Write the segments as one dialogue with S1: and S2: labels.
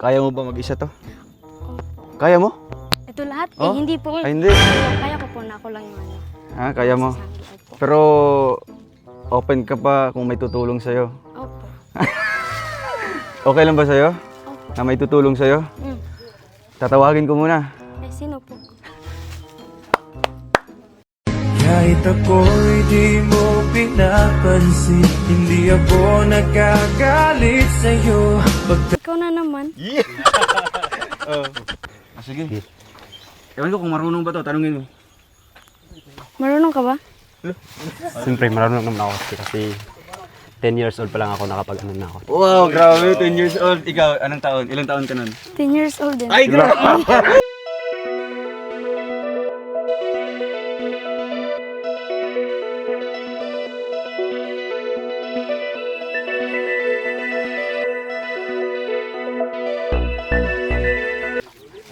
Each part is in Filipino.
S1: Kaya mo ba mag-isa to? Kaya mo?
S2: Ito lahat?
S1: Oh?
S2: Eh, hindi po.
S1: Ay, hindi.
S2: Kaya ko po na ako lang yung ano.
S1: Kaya mo.
S2: Opo.
S1: Pero open ka pa kung may tutulong sa'yo.
S2: Opo.
S1: Okay lang ba sa'yo?
S2: Opo.
S1: Na may tutulong sa'yo? Tatawagin ko muna.
S2: Eh, sino po?
S3: Kahit ako'y di mo pinapansin, hindi ako nagagalit sa'yo.
S2: Ikaw na naman.
S1: Yeah! Sige. Ewan ko kung marunong ba to, tanungin mo.
S2: Marunong ka ba?
S4: Siyempre, marunong naman ako kasi 10 years old pa lang ako, nakapag-ano na ako.
S1: Wow, grabe, 10 years old. Ikaw, anong taon? Ilang taon ka nun?
S2: 10 years old din.
S1: Ay, grabe!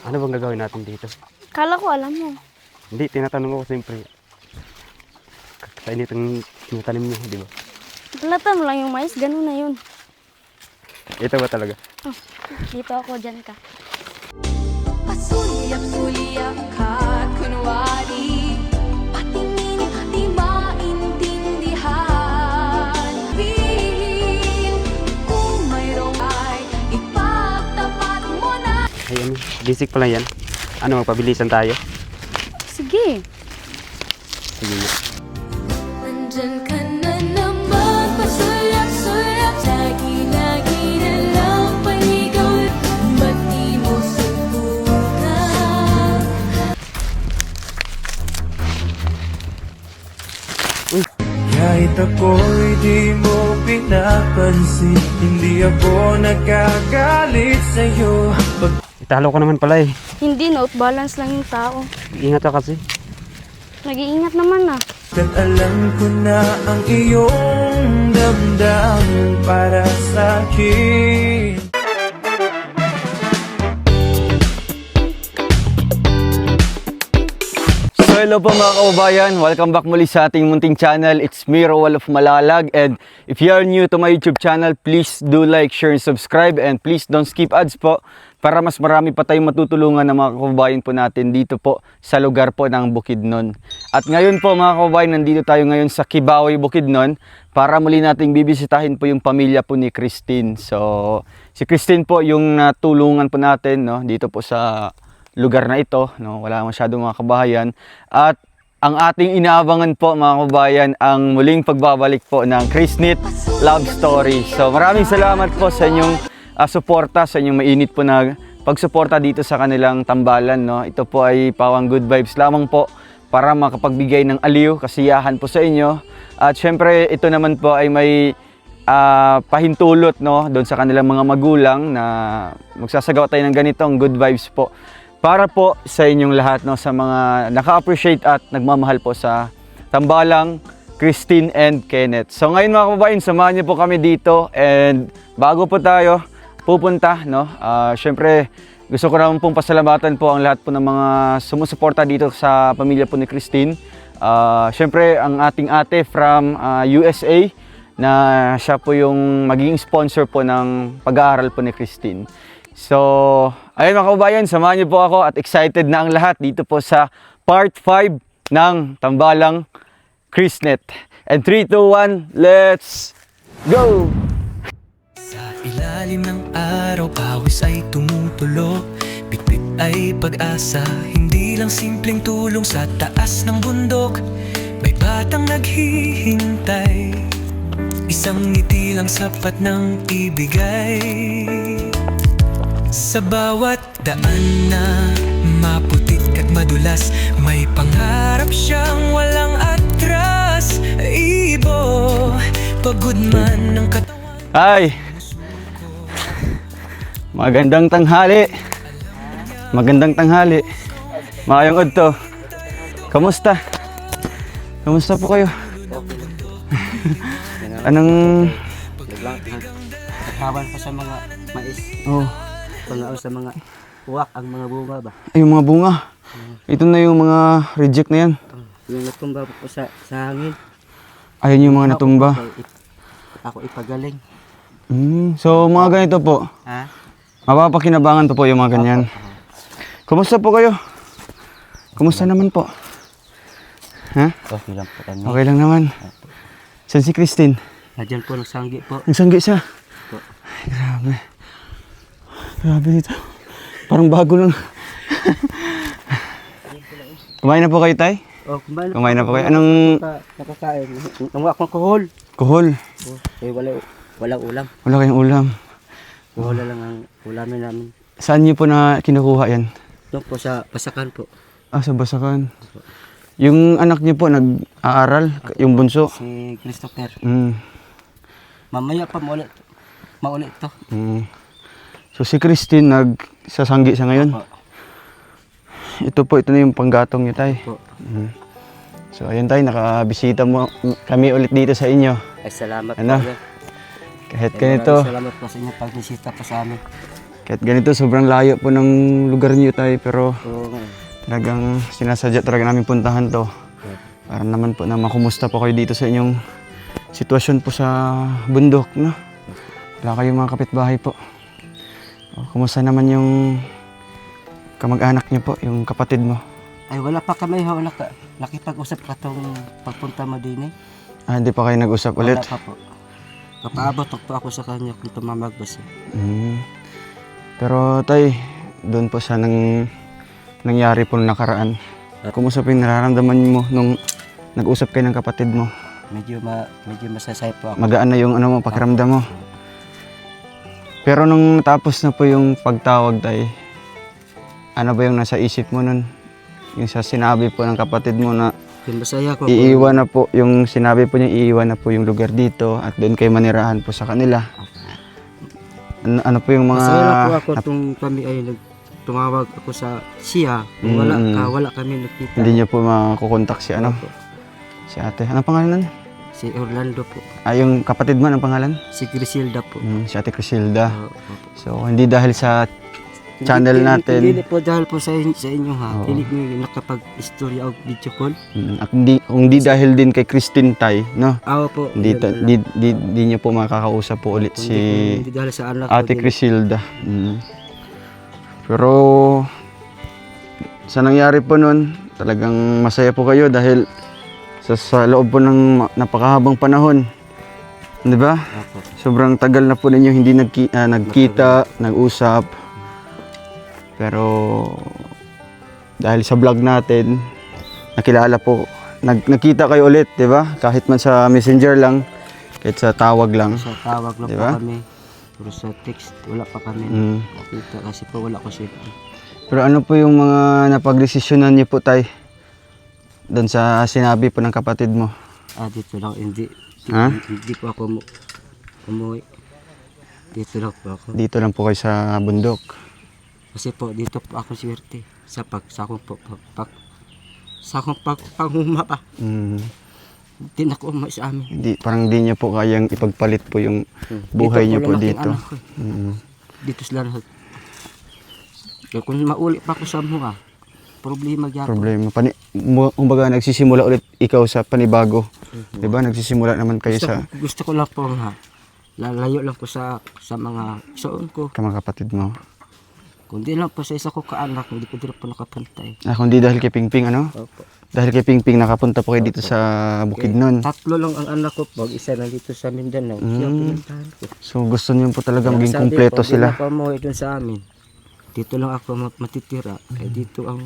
S4: Ano bang gagawin natin dito?
S2: Kala ko alam mo.
S4: Hindi, tinatanong ko siyempre. Kakainit ang tinatanim niyo, di ba?
S2: Palatan mo lang yung mais, ganun na yun.
S4: Ito ba talaga?
S2: Oh, dito ako, dyan ka.
S5: Pasulyap-sulyap ka't kunwari, patingin di maintindihan. Bihim, kung mayroong ay ipagtapat mo na.
S4: Ay, ano, basic pa lang yan. Ano, magpabilisan tayo?
S2: Sige.
S4: Sige nga.
S5: Nandyan ka na naman, pasulyap-sulyap, lagi-lagi na lang paligaw. Ba't di mo subukan?
S3: Kahit ako'y di mo pinapansin, hindi ako nagagalit sa'yo.
S4: Italo ka naman pala eh.
S2: Hindi, note balance lang yung tao.
S4: Ingat ka kasi.
S2: Nag-iingat naman ah.
S3: At alam ko na ang iyong damdamin para sa'kin.
S1: So hello po mga kababayan, welcome back muli sa ating munting channel. It's me, Roel of Malalag, and if you are new to my YouTube channel, please do like, share, and subscribe, and please don't skip ads po para mas marami pa tayong matutulungan ng mga kababayan po natin dito po sa lugar po ng Bukidnon. At ngayon po mga kababayan, nandito tayo ngayon sa Kibawe, Bukidnon para muli nating bibisitahin po yung pamilya po ni Christine. So si Christine po yung natulungan po natin, no, dito po sa lugar na ito, no, wala masyadong mga kabahayan. At ang ating inaabangan po mga kababayan, ang muling pagbabalik po ng Chrisnit Love Story. So maraming salamat po sa inyong suporta, sa inyong mainit po na pagsuporta dito sa kanilang tambalan, no. Ito po ay pawang good vibes lamang po para makapagbigay ng aliw, kasiyahan po sa inyo. At syempre ito naman po ay may pahintulot, no, doon sa kanilang mga magulang na magsasagawa tayo ng ganitong good vibes po para po sa inyong lahat, no, sa mga naka-appreciate at nagmamahal po sa tambalang Christine and Kenneth. So ngayon mga kababayan, samahan niyo po kami dito, and bago po tayo pupunta, no, syempre gusto ko naman pong pasalamatan po ang lahat po ng mga sumusuporta dito sa pamilya po ni Christine. Syempre ang ating ate from USA na siya po yung magiging sponsor po ng pag-aaral po ni Christine. So, ayun mga kababayan, samahan niyo po ako at excited na ang lahat dito po sa part 5 ng Tambalang Chrisnet. And 3, 2, 1, let's go!
S3: Sa ilalim ng araw, pawis ay tumutulo. Bitbit ay pag-asa, hindi lang simpleng tulong sa taas ng bundok. May batang naghihintay, isang ngiti lang sapat ng ibigay. Sa bawat daan na maputik at madulas, may pangarap siyang walang atras. Ibo, pagod man ng katawan.
S1: Ay! Magandang tanghali! Magandang tanghali! Maayong udto! Kamusta? Kamusta po kayo? Anong...
S6: Naghawan pa sa mga mais,
S1: Oh,
S6: pangaon sa mga uwak ang mga bunga ba?
S1: ay, yung mga bunga. Ito na yung mga reject na yan.
S6: Yung natumba po sa hangin.
S1: Ayun yung mga natumba.
S6: Ako ipagaling.
S1: So, mga ganito po.
S6: Ha?
S1: Mapapakinabangan po yung mga ganyan. Kumusta po kayo? Kumusta naman po? Ha?
S6: Okay lang po kami.
S1: Okay lang naman. Saan si Christine?
S6: Nandiyan po nagsanggi po.
S1: Nagsanggi siya.
S6: Po.
S1: Ay, grabe. Grabe dito. Parang bago lang. Kumain na po kayo, Tay?
S6: Oh,
S1: Kumain na po kayo. Anong
S6: Nakakain. Nang akong kuhol.
S1: kuhol?
S6: Eh, walang ulam.
S1: Wala kayong ulam.
S6: Wala lang ang ulamin namin.
S1: Saan niyo po na kinukuha yan?
S6: Doon po sa pasakan po.
S1: Ah, sa Basakan. Yung anak niyo po nag-aaral, yung bunso.
S6: Si Christopher.
S1: Mm.
S6: Mamaya pa maulit to.
S1: Mm. So si Christine nagsasanggi siya ngayon.
S6: Po.
S1: Ito na yung panggatong niyo, Tay.
S6: Po.
S1: Mm. So ayun, Tay, nakabisita mo kami ulit dito sa inyo.
S6: Ay, salamat
S1: Ano?
S6: po.
S1: Kahit
S6: Ay,
S1: ganito,
S6: maraming salamat po sa inyo pag-bisita po sa amin.
S1: kahit ganito sobrang layo po ng lugar niyo, Tay, pero
S6: Oo nga.
S1: talagang sinasadya talaga namin puntahan to. Para naman po na makumusta po kayo dito sa inyong sitwasyon po sa bundok, no? Wala kayong mga kapitbahay po. O, kumusta naman yung kamag-anak niyo po, yung kapatid mo?
S6: Ay, wala pa kami ho. Nakipag-usap ka tong pagpunta mo din eh.
S1: Ah, hindi pa kayo nag-usap ulit?
S6: Wala pa po. Kapaabot po ako sa kanya kung tumamagbas eh.
S1: Mm. Pero tay, doon po sa nangyari po nung nakaraan. Kumusta po yung nararamdaman mo nung nag-usap kayo ng kapatid mo?
S6: Medyo masasay po ako.
S1: Magaan na yung ano mo, pakiramdam mo. Pero nung tapos na po yung pagtawag, tay, ano ba yung nasa isip mo nun? Yung sa sinabi po ng kapatid mo na
S6: Yung masaya ko.
S1: iiwan na po, yung sinabi po niya iiwan na po yung lugar dito at doon kayo manirahan po sa kanila. Ano po yung mga...
S6: Masaya lang po ako kung kami ay tumawag ako sa siya. Kung wala kami nakita.
S1: Hindi niyo po makukontak si ano? Si ate. Anong pangalan nun?
S6: Si Orlando po.
S1: Ah, yung kapatid mo, anong pangalan?
S6: Si Griselda po.
S1: Si ate Crisilda.
S6: Opo.
S1: So, hindi dahil sa channel natin.
S6: Hindi po dahil po sa inyo ha.
S1: Oo.
S6: Hindi mo nakapag-istorya o video call.
S1: At hindi dahil din kay Christine Tay, no?
S6: Awa po.
S1: Hindi, di niyo po makakausap po ulit si
S6: Hindi dahil sa anak
S1: ate
S6: ko.
S1: Crisilda. Pero sa nangyari po nun, talagang masaya po kayo dahil sa loob po ng napakahabang panahon. Di ba?
S6: Opo.
S1: Sobrang tagal na po ninyo hindi nagkita, nag-usap. Pero dahil sa vlog natin, nakilala po, nagkita kayo ulit, di ba? Kahit man sa messenger lang, kahit sa tawag lang.
S6: Sa tawag lang
S1: Diba?
S6: po kami. Pero sa text, wala pa kami. Nakita kasi po wala ko siya.
S1: Pero ano po yung mga napagdesisyonan niyo po, Tay? Doon sa sinabi po ng kapatid mo.
S6: Dito lang, hindi po ako umuwi. Dito lang po ako.
S1: Dito lang po kayo sa bundok.
S6: Kasi po, dito po ako swerte. Sa panghuma pa. Hindi na ako umuwi sa amin.
S1: Parang di niyo po kayang ipagpalit po yung buhay niyo po
S6: lang
S1: dito.
S6: aking anak ko. Dito sila lahat. Kaya kung mauli pa ako sa mga, problema gyapon.
S1: Problema. Kumbaga nagsisimula ulit ikaw sa panibago. Di ba? Nagsisimula naman kayo sa
S6: Gusto ko lang po nga. Lalayo lang ko sa mga soon ko.
S1: mga kapatid mo.
S6: Kundi lang po sa isa ko kaanak, hindi ko dito po nakapantay.
S1: Kundi dahil kay Pingping, ano?
S6: Opo.
S1: Dahil kay Pingping, nakapunta po kayo dito sa Bukidnon.
S6: Tatlo lang ang anak ko po, isa nandito sa Mindanao. Siya ang pinuntahan ko.
S1: So gusto niyo po talaga maging
S6: Sabi
S1: kumpleto
S6: po,
S1: sila.
S6: Hindi na ako umuwi dun sa amin. Dito lang ako matitira. Eh dito ang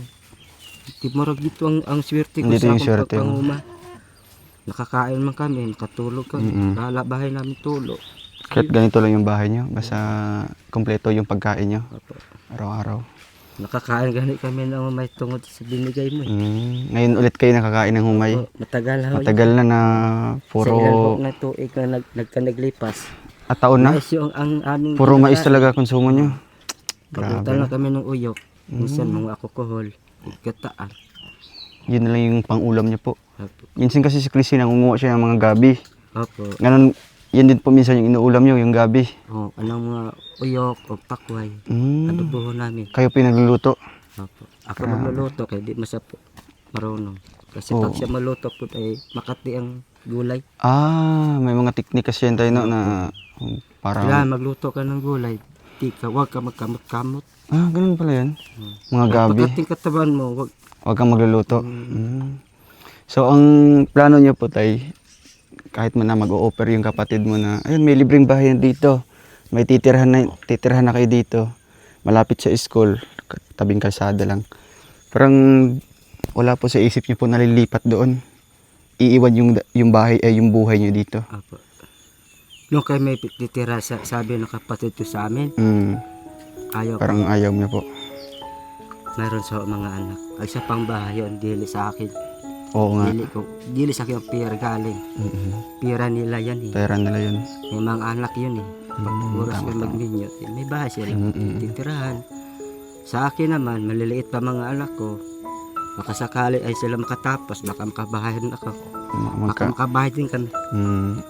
S6: ang swerte ko
S1: Dito
S6: sa
S1: yung
S6: akong
S1: swerte mo.
S6: pagpanguma. Nakakain man kami, nakatulog kami. Bahay namin tulog.
S1: Kahit ganito lang yung bahay niyo, basta kumpleto yung pagkain niyo
S6: Opo.
S1: araw-araw.
S6: Nakakain gani kami ng may tungod sa binigay mo.
S1: Ngayon ulit kayo nakakain ng humay.
S6: Matagal na.
S1: Matagal na na
S6: Sa ilan po
S1: puro
S6: na tuig na naglipas.
S1: taon na.
S6: Mais yung ang aming
S1: Puro mais
S6: kinakain.
S1: talaga konsumo niyo.
S6: Papunta lang kami ng uyok. Minsan mga alcohol. Gataan.
S1: Yun na lang yung pang-ulam niyo po.
S6: Opo.
S1: Minsan kasi si Chrissy nangunguha siya ng mga gabi.
S6: Opo.
S1: Ganun, yan din po minsan yung inuulam niyo, yung gabi.
S6: Anong mga uyok o takway. Adoboho namin.
S1: Kayo pinagluluto.
S6: Opo. Ako magluluto kaya di masapo marunong. Kasi pag siya maluto po ay makati ang gulay.
S1: May mga teknik kasi yan tayo no, na
S6: Kailangan
S1: parang
S6: magluto ka ng gulay. healthy ka, huwag ka magkamot-kamot.
S1: Ah, ganun pala yan. Mga gabi.
S6: Pagkating katawan mo, huwag
S1: Huwag kang magluluto. So, ang plano niyo po, tay, kahit man na mag-o-offer yung kapatid mo na, ayun, may libreng bahay dito. May titirhan na kayo dito. Malapit sa school, tabing kalsada lang. Parang wala po sa isip niyo po nalilipat doon. Iiwan yung bahay ay yung buhay niyo dito.
S6: Apo. Nung kayo may titira, sabi ng kapatid ko sa amin, ayaw ko.
S1: Parang ayaw niya po.
S6: Meron sa mga anak. Ay sa pang bahay yun, dili sa akin.
S1: Oo nga.
S6: Dili sa akin ang pira galing. Pira nila yan eh.
S1: Pera nila yun.
S6: May mga anak yun eh. Pag oras ko magminyot, eh, may bahay sila titirahan. Sa akin naman, maliliit pa mga anak ko. Baka sakali ay sila makatapos, baka makabahayan ako. Baka makabahay din kami.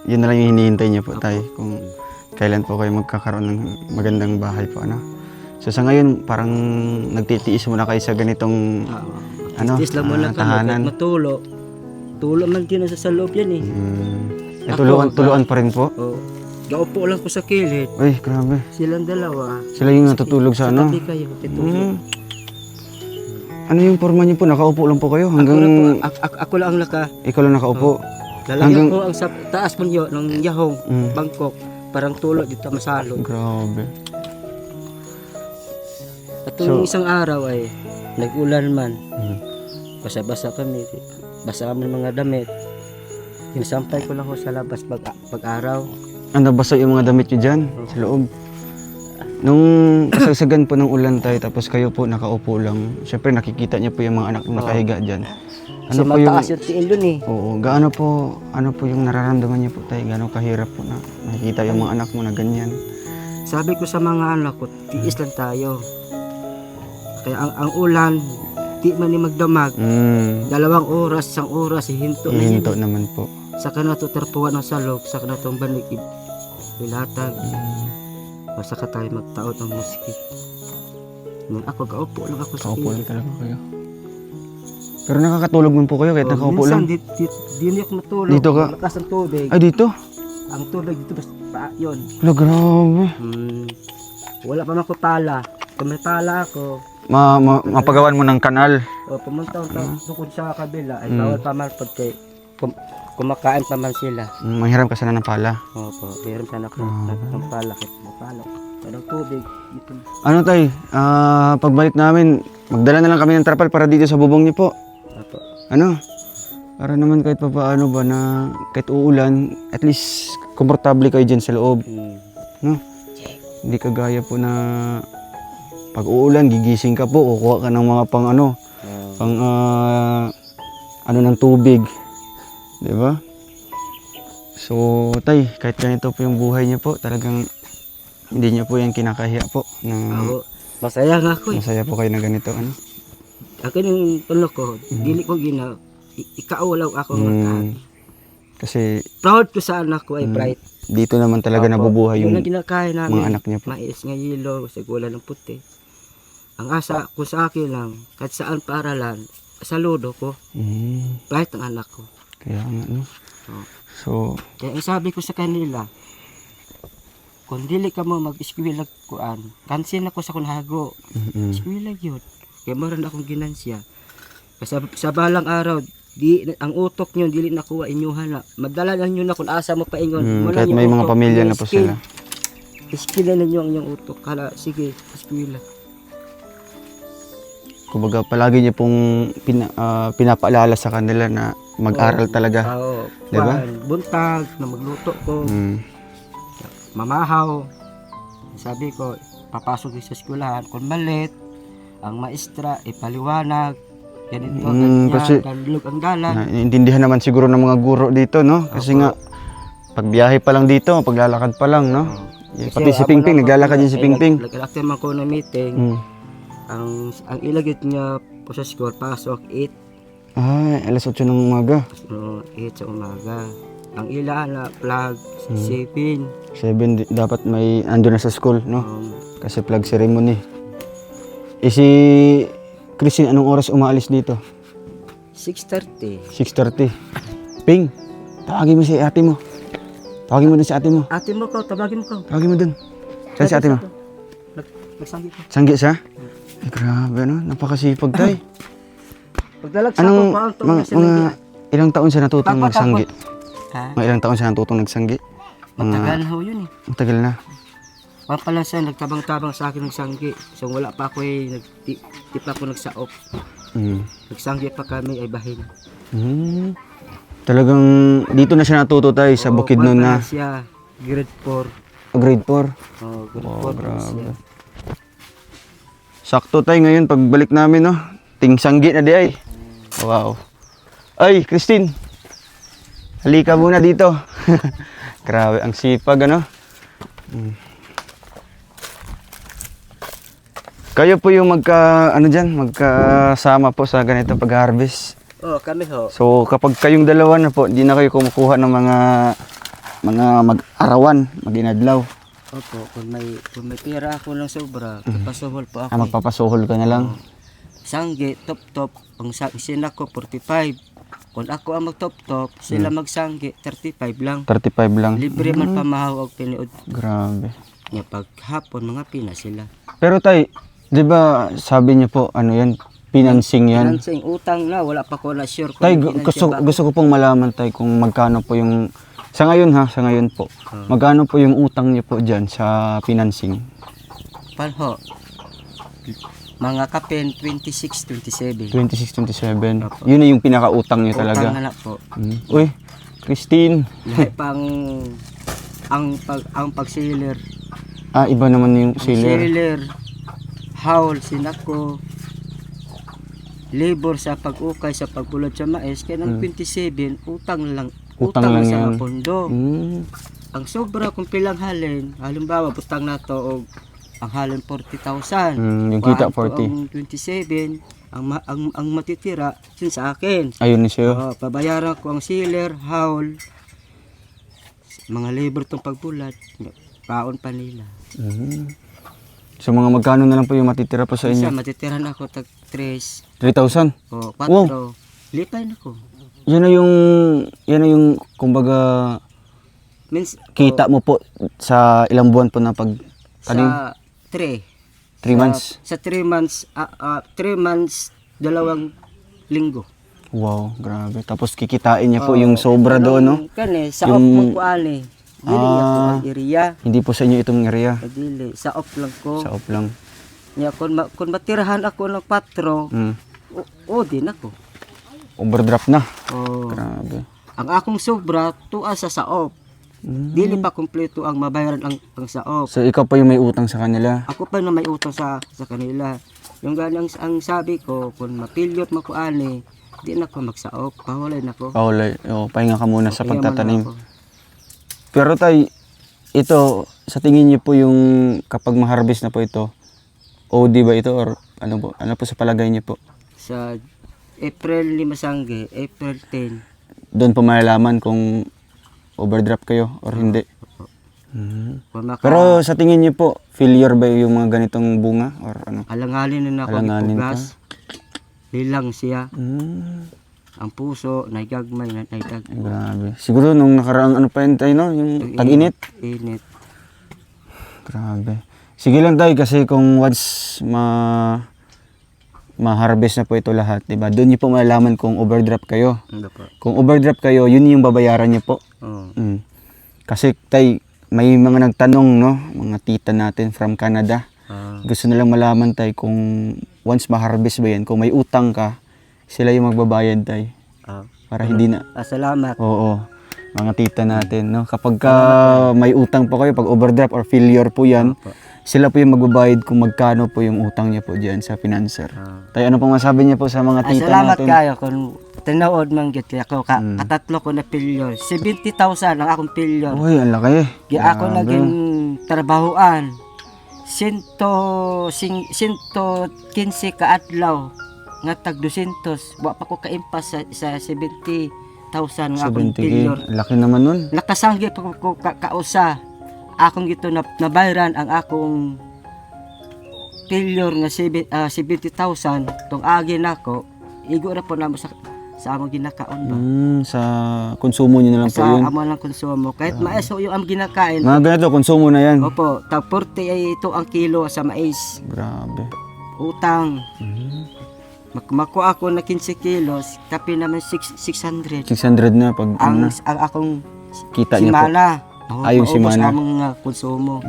S1: Yun na lang yung hinihintay niyo po, tay. Kung kailan po kayo magkakaroon ng magandang bahay po, ano? So sa ngayon, parang nagtitiis muna kayo sa ganitong
S6: Tis lang muna kami,
S1: tahanan.
S6: matulo. Tulo man din sa loob yan eh.
S1: Tuluan pa rin po.
S6: Oh, gaupo lang ko sa kilid.
S1: Uy, grabe.
S6: Silang dalawa.
S1: Sila yung natutulog sa ano?
S6: Tabi kayo, tutulog.
S1: Ano yung forma niyo po? Nakaupo lang po kayo hanggang...
S6: Ako lang ang laka.
S1: Ikaw lang nakaupo.
S6: Lalagyan ko ang sa taas mo yun, ng yahong, Bangkok. Parang tulo dito masalog.
S1: Grabe.
S6: At yung isang araw ay nag-ulan man. Basa-basa kami. Basa kami ng mga damit. Sinasampay ko lang ko sa labas pag-araw.
S1: Ano, basa yung mga damit niyo dyan sa loob. Nung kasagsagan po ng ulan tayo, tapos kayo po nakaupo lang, syempre nakikita niyo po yung mga anak na nakahiga dyan.
S6: Kasi mataas yung tiil dun eh.
S1: Oo, ano po yung nararamdaman niyo po tayo? Gaano kahirap po na nakikita yung mga anak mo na ganyan?
S6: Sabi ko sa mga anak ko, tiis lang tayo. Kaya ang ulan, di man ni magdamag. 2 oras, 1 oras, hihinto na yun.
S1: Hihinto naman po.
S6: Saka na ito tarpuan ng salog, saka na itong banig, ilatag. O saka tayo magtaot ng muskit. Nung ako, gaupo lang ako sa
S1: Nakaupo lang talaga kayo. Pero nakakatulog man po kayo kahit nakaupo lang.
S6: Minsan, di ako matulog.
S1: Dito ka?
S6: Malakas ang tubig.
S1: Ay, dito?
S6: Ang tubig dito, basta pa yun.
S1: Wala, grabe.
S6: Wala pa man ko pala. Kung may pala ako,
S1: Mapagawan mo ng kanal.
S6: o pumunta ako tukod sa kabila, ay bawal pa man pagkay kumakain pa man sila.
S1: Manghiram ka sana ng pala.
S6: Opo, meron ka na ng pala. Parang tubig. Dito.
S1: Ano tay, pagbalik namin, magdala na lang kami ng trapal para dito sa bubong niyo po.
S6: Opo.
S1: Ano? Para naman kahit pa paano ba na kahit uulan, at least komportable kayo dyan sa loob. No? Hindi kagaya po na pag uulan, gigising ka po, kukuha ka ng mga pang ng tubig. Di ba? So, tay, kahit ganito po yung buhay niyo po, talagang hindi niyo po yan kinakahiya po. Na
S6: Masaya nga ako eh.
S1: masaya po kayo na ganito. Ano?
S6: Akin yung tulo ko, dili ko ikaulaw ako
S1: Kasi
S6: proud ko sa anak ko ay bright.
S1: dito naman talaga nabubuhay yung
S6: na ginakain namin,
S1: mga anak niya po.
S6: mais nga yelo, sagula ng puti. Ang asa ko sa akin lang, kahit saan paaralan, saludo ko, bright ang anak ko.
S1: Kaya nga, no? So,
S6: Kaya ang sabi ko sa kanila, kung dili ka mo mag-eskwela kuan, kansin ako sa kunhago. Eskwela yun. Kaya meron akong ginansya. Kasi sa balang araw, ang utok nyo, dili nakuha inyuhan na. Madala lang nyo na kung asa mo pa ingon.
S1: kahit may mga pamilya na po sila.
S6: Eskwela ninyo ang inyong utok. Kala, sige, eskwela.
S1: Kumbaga, palagi niyo pong pinapaalala sa kanila na mag-aral talaga.
S6: Oo.
S1: Diba?
S6: Buntag, na magluto ko. Mamahaw. Sabi ko, papasok sa eskwelahan. Kung malit, ang maestra, ipaliwanag. Ganito,
S1: kasi
S6: ganlog ang dalan.
S1: Naiintindihan naman siguro ng mga guro dito, no? Kasi nga, pagbiyahe pa lang dito, paglalakad pa lang, no? Pati si Pingping, naglalakad din si Pingping.
S6: Nag-alakad man ko na meeting. Ang ilagit niya po sa school, pasok 8.
S1: Ay, alas 8 ng umaga.
S6: 8 sa umaga. Ang ila na flag, 7.
S1: 7, dapat may ando na sa school, no? Kasi flag ceremony. Si Christine, anong oras umaalis dito?
S6: 6:30.
S1: 6:30. Ping, tawagin mo si ate mo. Tawagin mo din si ate mo.
S6: Ate mo ko, tabagin mo ko.
S1: Tawagin mo dun. Saan si ate mo?
S6: nagsanggi ko.
S1: Sanggi siya? Ay, grabe, no? Napakasipag, tay.
S6: Pagdalag sa
S1: Anong,
S6: akong paon,
S1: mga ilang taon siya natutong
S6: Tapos,
S1: nagsanggi?
S6: Ha?
S1: Mga ilang taon siya natutong nagsanggi?
S6: Matagal ho yun eh.
S1: Matagal na.
S6: Pala siya, nagtabang-tabang sa akin ng sanggi. So wala pa ako eh, di pa ako nagsaop.
S1: Mm.
S6: Nagsanggi pa kami ay bahin.
S1: Hmm. Talagang dito na siya natuto tayo sa Bukidnon na
S6: siya, grade 4.
S1: grade 4.
S6: Oh, grade
S1: Oh,
S6: 4
S1: grabe.
S6: siya.
S1: Sakto tayo ngayon pagbalik namin, no? Sanggi na di ay. Wow. Ay, Christine. Halika muna dito. Grabe, ang sipag, ano? Mm. Kayo po yung magkasama po sa ganito pag-harvest.
S6: Oh, kami ho.
S1: So, kapag kayong dalawa na po, hindi na kayo kumukuha ng mga mag-arawan, mag-inadlaw.
S6: Opo, kung may pera ako ng sobra, papasuhol po ako.
S1: Magpapasuhol ka na lang.
S6: Sanggi, top, ang sina ko 45. Kung ako ang mag-top, sila magsanggi, 35 lang.
S1: 35 lang.
S6: Libre man pamahaw og piniod.
S1: Grabe.
S6: Nga paghapon, mga pina sila.
S1: Pero tay, di ba sabi niyo po, ano yan, financing yan?
S6: Financing, utang na, wala pa ko na sure
S1: Tay,
S6: may finansya ba.
S1: gusto ko pong malaman tay kung magkano po yung, sa ngayon po, magkano po yung utang niyo po dyan sa financing?
S6: Palho, mga kapen, 26, 27.
S1: 26, 27.
S6: Opo.
S1: Yun na yung pinakautang niyo talaga.
S6: Utang na na po.
S1: Uy, Christine.
S6: Lahat pang, ang pag-sealer.
S1: Ah, iba naman yung sealer.
S6: Sealer, haul, sinako, labor sa pag-ukay, sa pagbulod sa mais, kaya ng 27, utang lang.
S1: Utang lang
S6: sa
S1: yan.
S6: pondo. Ang sobra kung pilang halin, halimbawa, butang na to og ang halin 40,000.
S1: Yung kita
S6: Kuhaan ko
S1: 40.
S6: Ang 27, ang matitira, yun sa akin.
S1: Ayun ni siya.
S6: Pabayaran ko ang sealer, haul, mga labor tong pagbulat, paon pa nila.
S1: So mga magkano na lang po yung matitira po sa
S6: Isa,
S1: inyo?
S6: matitira na ako tag 3
S1: 3,000?
S6: o 4.
S1: Wow.
S6: Lipay na ko.
S1: Yan na yung kumbaga
S6: Means,
S1: kita mo po sa ilang buwan po na pagtanim?
S6: sa 3.
S1: 3 months?
S6: Sa 3 months, 3 months, 2 linggo.
S1: Wow, grabe. Tapos kikitain niya po yung sobra doon, no?
S6: Kani, sa
S1: Yung-
S6: off mo ko ani. Dili ako ang area.
S1: Hindi po sa inyo itong area.
S6: Dili, sa off lang ko.
S1: Sa off lang.
S6: Nya kung matirahan ako ng patro, din ako.
S1: Overdraft na.
S6: Oh.
S1: Grabe.
S6: Ang akong sobra tuwa sa off. Dili pa kumpleto ang mabayaran ang sa off.
S1: So ikaw pa yung may utang sa kanila.
S6: Ako pa na may utang sa kanila. Yung ganang ang sabi ko, kung mapilyot mo ko ani, di na ako magsaop, pahulay na ko.
S1: Paulay, pahinga ka muna sa
S6: Kaya
S1: pagtatanim.
S6: man ako.
S1: Pero tay, ito, sa tingin niyo po yung kapag ma-harvest na po ito, OD ba ito or ano po? Ano po sa palagay niyo po?
S6: Sa April 5 sangge, April 10.
S1: Doon po malalaman kung overdraft kayo or hindi.
S6: Kung maka,
S1: Pero sa tingin niyo po, failure ba yung mga ganitong bunga or ano?
S6: alanganin na ako
S1: Alanganin
S6: ipugas. Lilang siya.
S1: Hmm,
S6: Ang puso, naigagmay, naigagmay.
S1: grabe. Siguro nung nakaraang ano pa yun tayo, no? Yung tag-init.
S6: Init.
S1: Grabe. Sige lang tayo kasi kung once ma-harvest na po ito lahat, di ba? Doon niyo po malalaman kung overdraft kayo.
S6: Ano po?
S1: Kung overdraft kayo, yun yung babayaran niyo po.
S6: Oh.
S1: Kasi tay, may mga nagtanong, no? Mga tita natin from Canada. Gusto nilang malaman tay kung once ma-harvest ba yan, kung may utang ka, sila yung magbabayad tay. Para hindi na.
S6: Salamat.
S1: Oo. Mga tita natin, no? Kapag may utang po kayo, pag overdraft or failure po yan, sila po yung magbabayad kung magkano po yung utang niya po diyan sa financer. Tayo, ano pong masabi niya po sa mga tita
S6: Salamat
S1: natin?
S6: kayo kung tinood man gyud kay ako katatlo ko na pilyor. 70,000 ang akong pilyor.
S1: Uy, ang laki.
S6: Gi ako
S1: Grabe.
S6: naging trabahoan. 115 ka adlaw nga tag 200. Wa pa ko kaimpas sa 70,000 nga akong
S1: 70K.
S6: pilyor.
S1: Laki naman nun.
S6: Nakasanggi pa ko kausa. Akong gito na nabayran ang akong pilyor nga 70,000 tong agi nako. Igo ra po namo sa sa among ginakaon ba.
S1: Sa konsumo nyo na lang po
S6: Sa
S1: yun.
S6: amo lang konsumo. Kahit maeso yung among ginakain.
S1: Mga ganito, konsumo na yan.
S6: Opo, tag 40 ay ito ang kilo sa mais.
S1: Grabe.
S6: Utang. Makuha ako na 15 kilos, kape naman 600.
S1: 600 na pag
S6: Ang,
S1: ano,
S6: ang akong
S1: kita niyo po.
S6: simana.
S1: Yung simana.
S6: Among konsumo.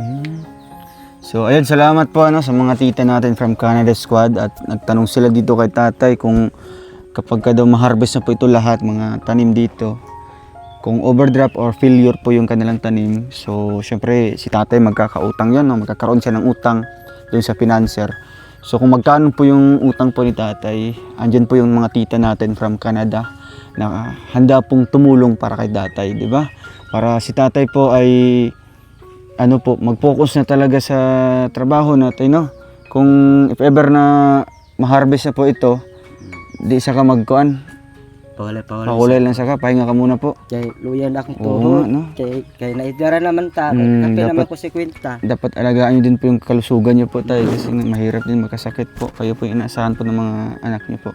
S1: So ayun, salamat po sa mga tita natin from Canada Squad at nagtanong sila dito kay tatay kung kapag ka daw ma-harvest na po ito lahat, mga tanim dito, kung overdraft or failure po yung kanilang tanim. So syempre si tatay magkakautang yan, no? Magkakaroon siya ng utang dun sa financer. So kung magkano po yung utang po ni tatay, andyan po yung mga tita natin from Canada na handa pong tumulong para kay tatay, di ba? Para si tatay po ay ano po, mag-focus na talaga sa trabaho natin, no? Kung if ever na ma-harvest na po ito, di sa ka magkuan, pakulay lang sa ka, pahinga ka muna po.
S6: Kay luyan akong
S1: Oo
S6: tuhod.
S1: nga, no?
S6: Kay naidara naman ta.
S1: Mm,
S6: Kape naman
S1: dapat-
S6: ko si kwenta.
S1: Dapat alagaan nyo din po yung kalusugan nyo po tayo kasi nga mahirap din magkasakit po. Kayo po yung inaasahan po ng mga anak nyo po.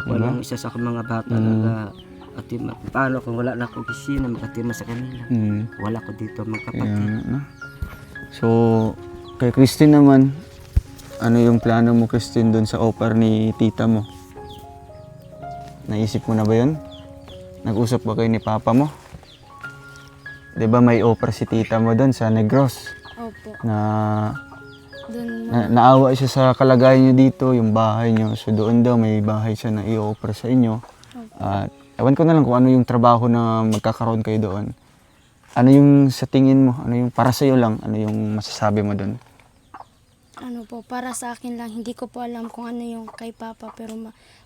S6: Ako lang isa sa akong mga bata na paano kung wala na akong opisina, makatima sa kanila. Wala ko dito mga kapatid.
S1: Kaya, no? So, kay Christine naman, ano yung plano mo Christine doon sa offer ni tita mo? Naisip mo na ba yun? Nag-usap ba kayo ni papa mo? 'Di ba may offer si tita mo doon sa Negros
S2: Opo.
S1: na,
S2: Doon
S1: naawa siya sa kalagayan niyo dito, yung bahay niyo. So doon daw may bahay siya na i-offer sa inyo. At ewan ko na lang kung ano yung trabaho na magkakaroon kayo doon. Ano yung sa tingin mo? Ano yung para sa iyo lang? Ano yung masasabi mo doon?
S2: ano po, para sa akin lang, hindi ko po alam kung ano yung kay Papa, pero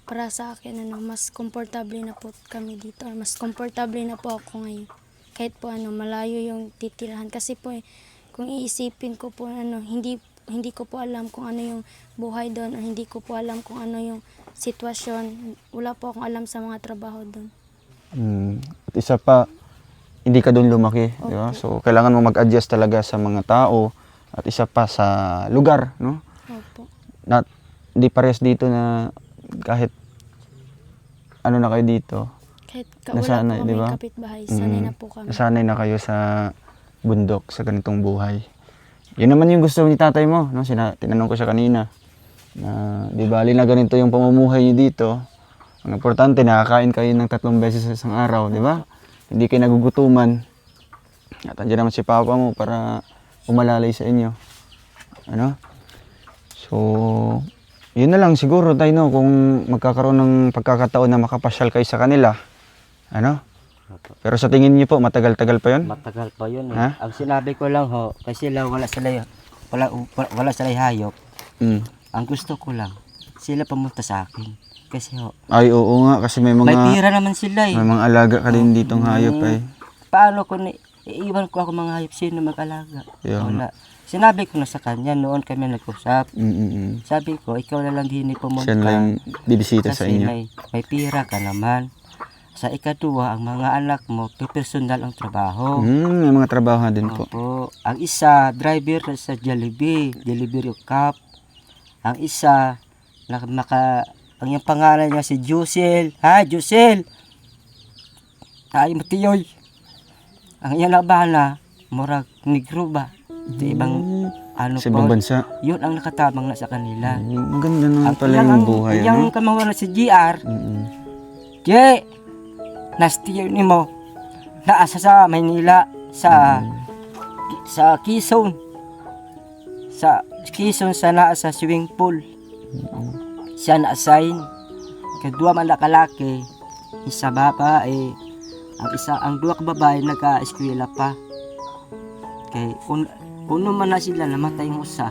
S2: para sa akin, mas komportable na po kami dito, or mas komportable na po ako ngayon. Kahit po malayo yung titirahan. Kasi po, kung iisipin ko po, hindi ko po alam kung ano yung buhay doon, or hindi ko po alam kung ano yung sitwasyon. Wala po akong alam sa mga trabaho doon.
S1: At isa pa, hindi ka doon lumaki, di ba? So, kailangan mo mag-adjust talaga sa mga tao at isa pa sa lugar, no?
S2: Opo.
S1: Hindi parehas dito na kahit ano na kayo dito,
S2: Kahit
S1: Nasanay,
S2: wala po
S1: di ba?
S2: kami kapitbahay, sanay na po kami.
S1: nasanay na kayo sa bundok, sa ganitong buhay. Yun naman yung gusto ni tatay mo, no? Tinanong ko siya kanina, na di bali na ganito yung pamumuhay niyo dito. Ang importante, nakakain kayo ng 3 beses sa isang araw, di ba? Hindi kayo nagugutuman. At andyan naman si papa mo para umalalay sa inyo. Ano? So, yun na lang siguro tayo, no? Kung magkakaroon ng pagkakataon na makapasyal kayo sa kanila. Ano? Pero sa tingin niyo po, matagal-tagal pa yun?
S6: Matagal pa yun eh.
S1: Ha?
S6: Ang sinabi ko lang ho, kasi wala sila hayop. Ang gusto ko lang, sila pumunta sa akin. Kasi
S1: Ay, oo nga, kasi may
S6: may
S1: mga
S6: pira naman sila eh.
S1: may mga alaga ka din ditong hayop ay.
S6: Paano ko iiwan ko ako mga hayop, sino mag-alaga?
S1: Yeah.
S6: Wala. Sinabi ko na sa kanya, noon kami nag-usap. Sabi ko, ikaw na lang din pumunta.
S1: Siya na lang bibisita sa
S6: Kasi
S1: inyo.
S6: may pira ka naman. Sa ikadua, ang mga anak mo, personal ang trabaho.
S1: May mga trabaho din po.
S6: Opo. Ang isa, driver na sa Jollibee Cup. Ang isa, ang yung pangalan niya si Jusel. Ha, Jusel! Ay, matiyoy. Ang iya na bala, murag negro ba? Ito ibang
S1: Sa ibang bansa.
S6: Yun ang nakatabang na sa kanila.
S1: Maganda naman pala yung buhay.
S6: Yung
S1: Ano?
S6: kamawa na si GR, nastiyo ni mo, naasa sa Maynila, sa Quezon. Sa Quezon sa naa sa swimming pool. Siya na-assign. Kadua man na kalaki, isa babae, ang duwa ka babae nagka-eskwela pa. Kay kuno man na sila namatay ng usa.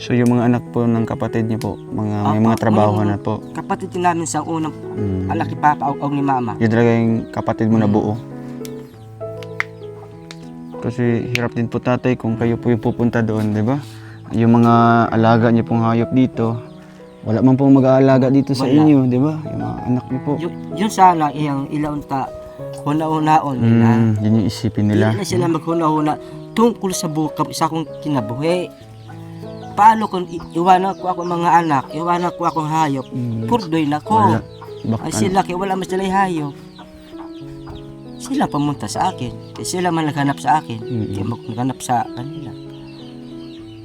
S1: So yung mga anak po ng kapatid niyo po, may mga trabaho na po.
S6: Kapatid din namin sa unang alaki papa o ni mama.
S1: Yun talaga yung kapatid mo na buo. Kasi hirap din po tatay kung kayo po yung pupunta doon, di ba? Yung mga alaga niyo pong hayop dito, wala man pong mag-aalaga dito sa
S6: Wala.
S1: inyo, di ba? Yung mga anak niyo po.
S6: Yun sana iyang ilaunta huna-hunaon nila.
S1: Yun yung isipin
S6: Hindi
S1: nila.
S6: na sila maghuna-huna tungkol sa bukab isa kong kinabuhi. paano kung iwanan ko ako mga anak, iwanan ko akong hayop, purdoy na ko.
S1: Wala. Baka,
S6: Ay sila, kaya wala mas sila hayop. Sila pumunta sa akin. Kaya sila man naghanap sa akin. Kaya naghanap sa kanila.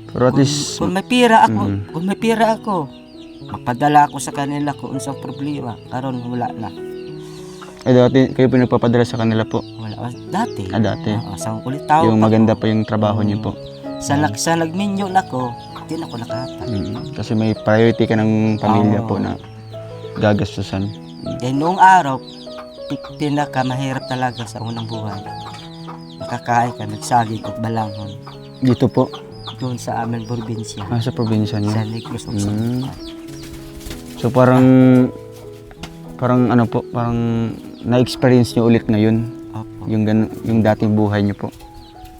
S1: pero at least,
S6: Kung may pira ako, mapadala ako sa kanila kung unsang problema. Karon wala na.
S1: ay dati kayo pinagpapadala sa kanila po.
S6: Wala. Dati.
S1: Dati.
S6: Sa ulit tao.
S1: Yung maganda pa yung trabaho niyo po.
S6: Sa nagminyo na ko, hindi na ako nakata.
S1: Kasi may priority ka ng pamilya
S6: Oo.
S1: po na gagastusan.
S6: Kaya noong araw, pinakamahirap talaga sa unang buhay. Nakakain ka, nagsaging at balanghon.
S1: Dito po,
S6: Doon sa amin probinsya.
S1: sa probinsya niyo.
S6: Sa Negros of
S1: So parang ano po, parang na-experience niyo ulit ngayon
S6: Opo.
S1: yung dating buhay niyo po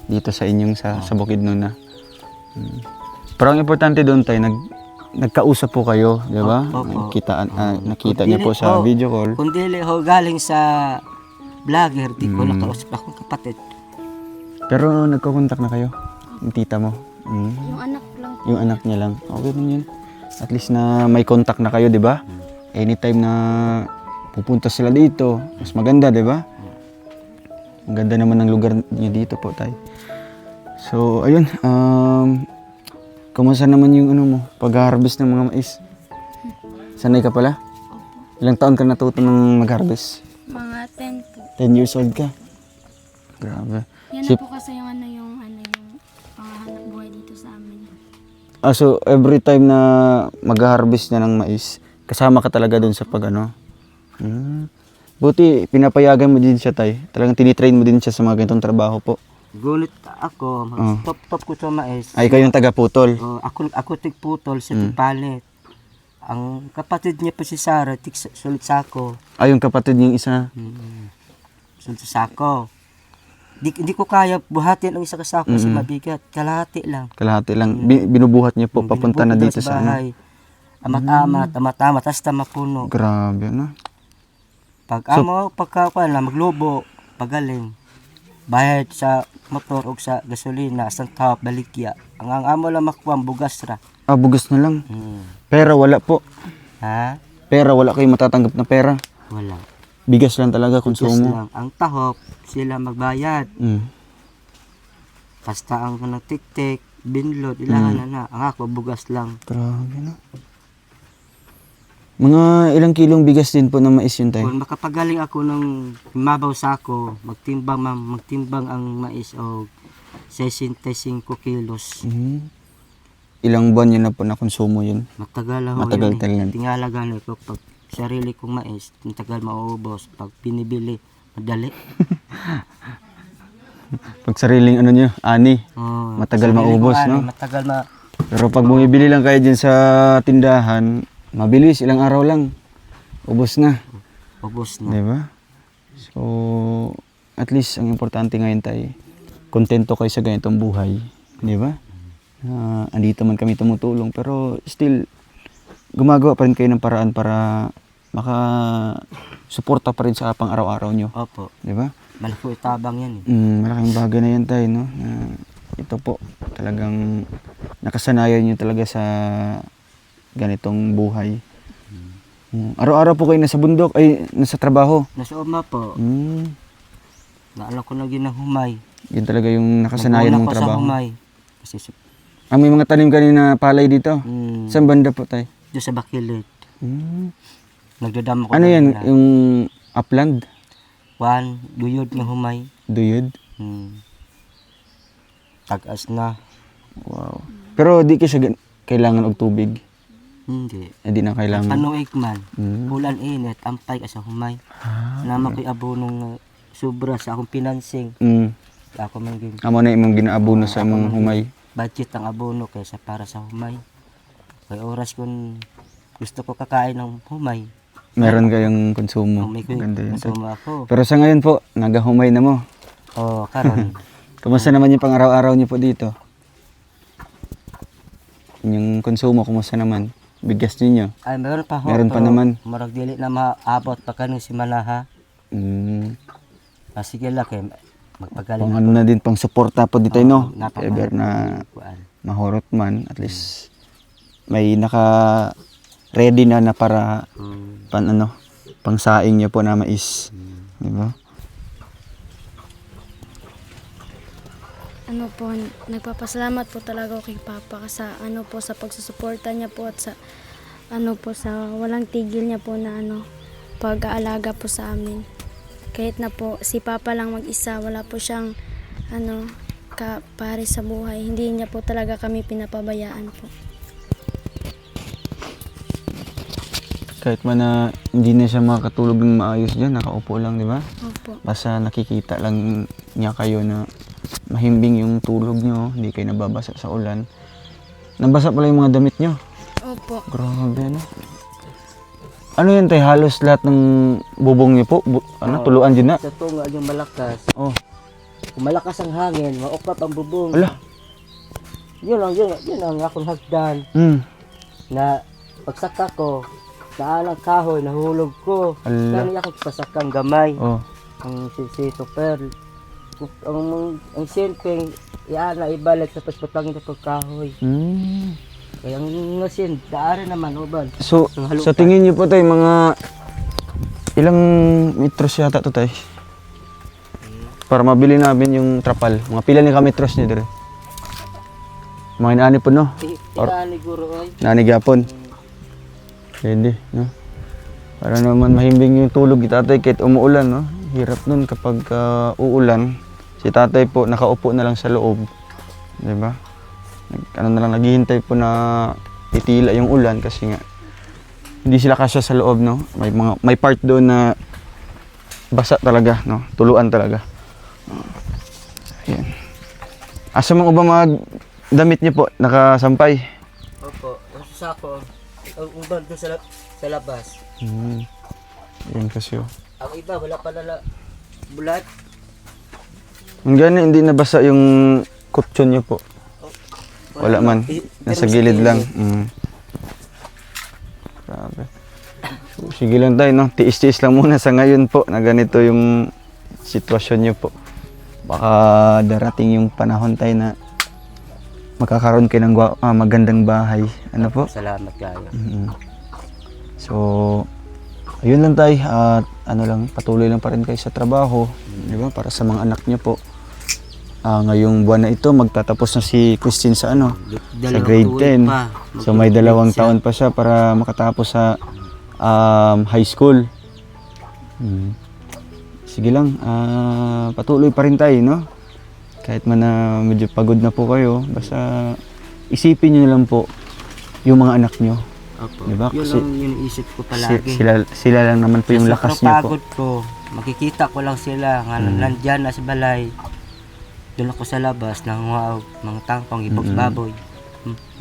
S1: dito sa inyong sa Bukidnon na. Pero ang importante doon tayo nagkausap po kayo, di ba?
S6: Opo.
S1: Nakita niyo po sa video call.
S6: Kung dili ho galing sa vlogger, di ko nakausap akong kapatid.
S1: Pero nagko-contact na kayo, yung tita mo.
S2: Yung anak lang po.
S1: Yung anak niya lang. Okay din yun. At least na may contact na kayo, di ba? Anytime na pupunta sila dito, mas maganda, di ba? Ang ganda naman ng lugar niyo dito po, tay. So, ayun. Kumusta naman yung ano mo, pag-harvest ng mga mais? Sanay ka pala? Ilang taon ka natuto ng mag-harvest?
S2: Mga 10 po.
S1: 10 years old ka? Grabe.
S2: Yan na po kasi yung panghanap buhay dito sa amin.
S1: So every time na mag-harvest na ng mais, kasama ka talaga dun sa pag-ano? Buti, pinapayagan mo din siya, tay. Talagang tinitrain mo din siya sa mga ganitong trabaho po.
S6: Gunit ako, mag-stop ko sa mais.
S1: Ay, kayong taga-putol.
S6: Ako tigputol sa tigpalit. Ang kapatid niya pa si Sarah, sulit sako.
S1: Ay, yung kapatid niyong isa.
S6: Sulit sa sako. Hindi ko kaya buhatin ang isa kasako kasi mabigat. Kalahati lang.
S1: Kalahati lang. Binubuhat niya po, papunta na dito sa ano.
S6: bahay. Amat-amat, hasta mapuno.
S1: Grabe, ano?
S6: Pagka maglobo, pagaling. Bayad sa motor o sa gasolina, sa top, balikya. Ang amo lang makuha, bugas ra.
S1: Bugas na lang. Pera wala po.
S6: Ha?
S1: Pera wala kayong matatanggap na pera.
S6: Wala.
S1: Bigas lang talaga
S6: Bugas
S1: konsumo.
S6: lang. Ang tahop, sila magbayad. Basta ang tik-tik, binlod, ilahan na. Ang ako, bugas lang.
S1: Grabe, no? Mga ilang kilong bigas din po ng mais yun, tay?
S6: Kung makapagaling ako ng mabaw sako, magtimbang ang mais o 65 kilos.
S1: Ilang buwan yun na po na konsumo yun?
S6: Matagal ako
S1: Matagal
S6: yun.
S1: talaga.
S6: Tingalagan ko pag sarili kong mais, matagal mauubos. Pag pinibili, madali.
S1: Pag sariling ano nyo, ani,
S6: Oh,
S1: matagal
S6: sarili
S1: maubos,
S6: kong ani,
S1: no?
S6: Matagal
S1: Pero pag bumibili lang kayo dyan sa tindahan, mabilis, ilang araw lang. Ubos na.
S6: ubos na.
S1: Di ba? So, at least ang importante ngayon tayo, kontento kayo sa ganitong buhay. Di ba? Andito man kami tumutulong, pero still, gumagawa pa rin kayo ng paraan para maka-suporta pa rin sa pang araw-araw nyo.
S6: Opo.
S1: Di ba?
S6: Malaki tabang yan.
S1: Malaking bagay na yan tayo, no? Na ito po, talagang nakasanayan nyo talaga sa ganitong buhay. Araw-araw po kayo nasa bundok, ay nasa trabaho.
S6: Nasa uma po, naalam ko na ginahumay.
S1: Yun talaga yung nakasanayan
S6: Naguna
S1: mong
S6: ko sa
S1: trabaho.
S6: humay. Kasi
S1: May mga tanim kanina palay dito. Saan banda po tayo?
S6: doon sa Bakilit. Nagdadamo ko.
S1: Ano
S6: na
S1: yan?
S6: nila.
S1: Yung upland?
S6: Duyod ng humay.
S1: Duyod?
S6: Tagas na.
S1: Wow. Pero di ka siya kailangan og tubig.
S6: Hindi.
S1: Di na kailangan.
S6: Anong ikman? Ulan init, ampay ka sa humay. Naman ko'y abonong sobra sa akong financing. Ako man gin.
S1: Amo na imong ginaabono sa imong humay.
S6: Budget ang abono kaysa para sa humay. Kaya oras kung gusto ko kakain ng humay.
S1: Meron kayong konsumo.
S6: May
S1: Ganda yun.
S6: kasama ako.
S1: Pero sa ngayon po, nagahumay na mo.
S6: Karon.
S1: Kumusta naman yung pang-araw-araw niyo po dito? Yung konsumo, kumusta naman? Bigas ninyo?
S6: Ay, meron pa ho.
S1: Meron pa
S6: pero
S1: naman.
S6: Marag dili na maabot pa kanong si Manaha. Sige lang kay magpagaling.
S1: Pang ano na din, pang suporta po dito, no?
S6: napaka-
S1: Ever na
S6: kuan.
S1: mahurot man, at least may naka ready na para pangsaing niyo po na mais. Di ba?
S2: Ano po, nagpapasalamat po talaga ako kay Papa sa sa pagsusuporta niya po at sa sa walang tigil niya po na pag-aalaga po sa amin. Kahit na po si Papa lang mag-isa, wala po siyang kapare sa buhay. Hindi niya po talaga kami pinapabayaan po.
S1: Kahit man na hindi na siya makatulog ng maayos dyan, nakaupo lang, di ba?
S2: Opo.
S1: Basta nakikita lang niya kayo na mahimbing yung tulog nyo, hindi kayo nababasa sa ulan. Nabasa pala yung mga damit nyo.
S2: Opo.
S1: Grabe, no? Ano yun, tay? Halos lahat ng bubong nyo po? Tuluan din na?
S6: Sa tunga yung malakas.
S1: Oh.
S6: Kung malakas ang hangin, maukap ang bubong.
S1: Ala.
S6: Yun ang akong hagdan na pagsaka ko, daan ang kahoy, nahulog ko.
S1: Ala.
S6: Kaya akong pasakang gamay.
S1: Oh.
S6: Ang sisito pearl. Ang silping, iana ibalik sa paspatangin na pagkahoy. Kaya ang nasin, daari naman, uban.
S1: So, sa tingin niyo po, tay, mga ilang metros yata to, tay? Para mabili namin yung trapal. Mga pila ni ka-metros niyo dire? Mga inaani po, no?
S6: Iani guro ay.
S1: Naani gyapon. Pwede, no? Para naman mahimbing yung tulog ni tatay kahit umuulan, no? Hirap nun kapag uulan. Si tatay po nakaupo na lang sa loob. 'Di ba? Naghihintay po na titila yung ulan kasi nga hindi sila kasya sa loob, no? May part doon na basa talaga, no? Tuluan talaga. Ayan. Asa mga ubang mga damit niyo po nakasampay?
S6: Opo, ang sako. Ang uban doon sa labas.
S1: Yan kasi, oh.
S6: Ang iba, wala pa nala bulat.
S1: Ang gani, hindi nabasa yung kutsyon niyo po. Wala man. Nasa gilid lang. Grabe. So, sige lang tayo, no? Tiis-tiis lang muna sa ngayon po na ganito yung sitwasyon niyo po. Baka darating yung panahon tayo na makakaroon kayo ng magandang bahay. Ano po?
S6: Salamat kayo.
S1: So, ayun lang tayo. At patuloy lang pa rin kayo sa trabaho. Di ba? Para sa mga anak niyo po. Ngayong buwan na ito, magtatapos na si Christine sa sa grade 10. So may 2 taon pa siya para makatapos sa high school. Sige lang, patuloy pa rin tayo, no? Kahit man na medyo pagod na po kayo, basta isipin niyo lang po yung mga anak niyo.
S6: Opo.
S1: Diba?
S6: Yun
S1: Kasi
S6: lang yung iniisip ko palagi.
S1: sila lang naman po yung lakas niyo po.
S6: pagod ko, makikita ko lang sila nga nandyan na sa balay. Doon ako sa labas, nanguhaw, mga tangpang, ibogs baboy.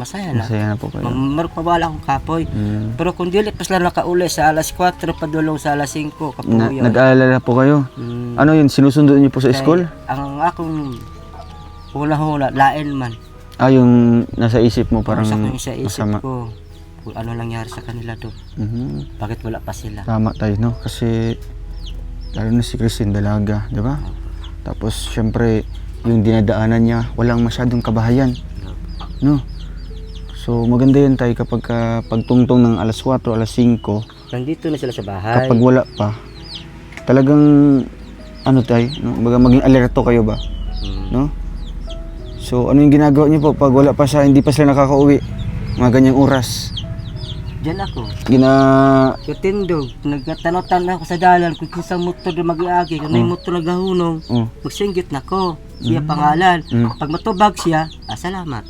S6: Masaya na.
S1: Masaya na po kayo.
S6: Marupabala akong kapoy. Pero kung dili pa sila nakauli sa alas 4, padulong sa alas 5, kapuyan.
S1: Nag-aalala po kayo? Ano yun, sinusundo niyo po sa school?
S6: Ang akong hula-hula, lain man.
S1: Yung nasa isip mo parang
S6: Sa isip
S1: masama.
S6: ko, kung ano nangyari sa kanila doon. Bakit wala pa sila?
S1: Tama tayo, no? Kasi lalo na si Christine dalaga, di ba? Tapos syempre yung dinadaanan niya, walang masyadong kabahayan, no? So maganda yan tayo kapag pagtungtong ng alas 4, alas 5,
S6: Nandito na sila sa bahay.
S1: kapag wala pa, talagang tayo, no? Maging alerto kayo ba, no? So ano yung ginagawa niyo po pag wala pa siya, hindi pa sila nakakauwi, mga ganyang oras?
S6: Diyan ako.
S1: Tindog.
S6: Nagtanaw-tanaw ako sa dalan kung kisang motor na mag-iagi. Kung may motor na gahunong, magsinggit na ko. Siya pangalan. Pag matubag siya, salamat.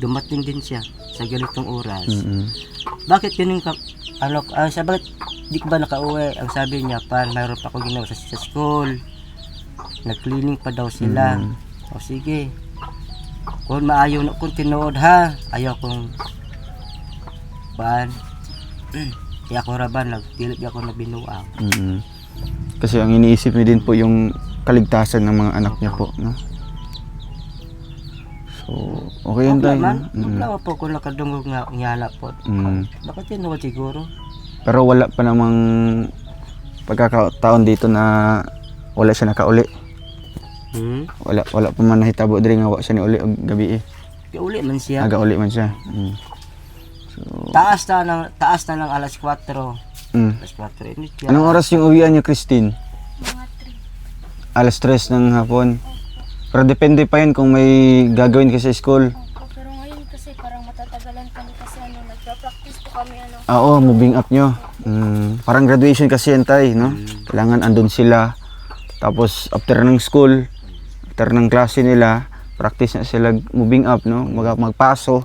S6: Dumating din siya sa ganitong oras. Bakit yun yung bakit di ko ba nakauwi? Ang sabi niya, mayroon pa ako ginawa sa school. Nag-cleaning pa daw sila. O sige. Kung maayaw na kung tinood ha, ayaw kong kaya ako raban, nagpilit ako na binuang. Kasi ang iniisip niyo din po yung kaligtasan ng mga anak niya po, no? So, okay yan tayo. Maglawa po kung nakadungog nga ngala po. Bakit yun naman siguro?
S1: Pero wala pa namang pagkakataon dito na wala siya nakauli. Wala pa man nahitabo diri nga wa siya ni uli og gabi.
S6: Kaya uli man siya.
S1: Aga uli man siya.
S6: Taas na ng alas 4.
S1: Mm.
S6: Alas 4 init siya.
S1: Anong oras yung uwian niyo, Christine?
S2: Mga
S1: Alas 3 ng hapon. Pero depende pa yun kung may gagawin ka sa school.
S2: 3. Pero ngayon kasi parang matatagalan kami kasi nagpa-practice po kami
S1: Oo, moving up nyo. Parang graduation kasi yan, tay, no? Kailangan andun sila. Tapos after ng school, after ng klase nila, practice na sila moving up, no? Magpaso.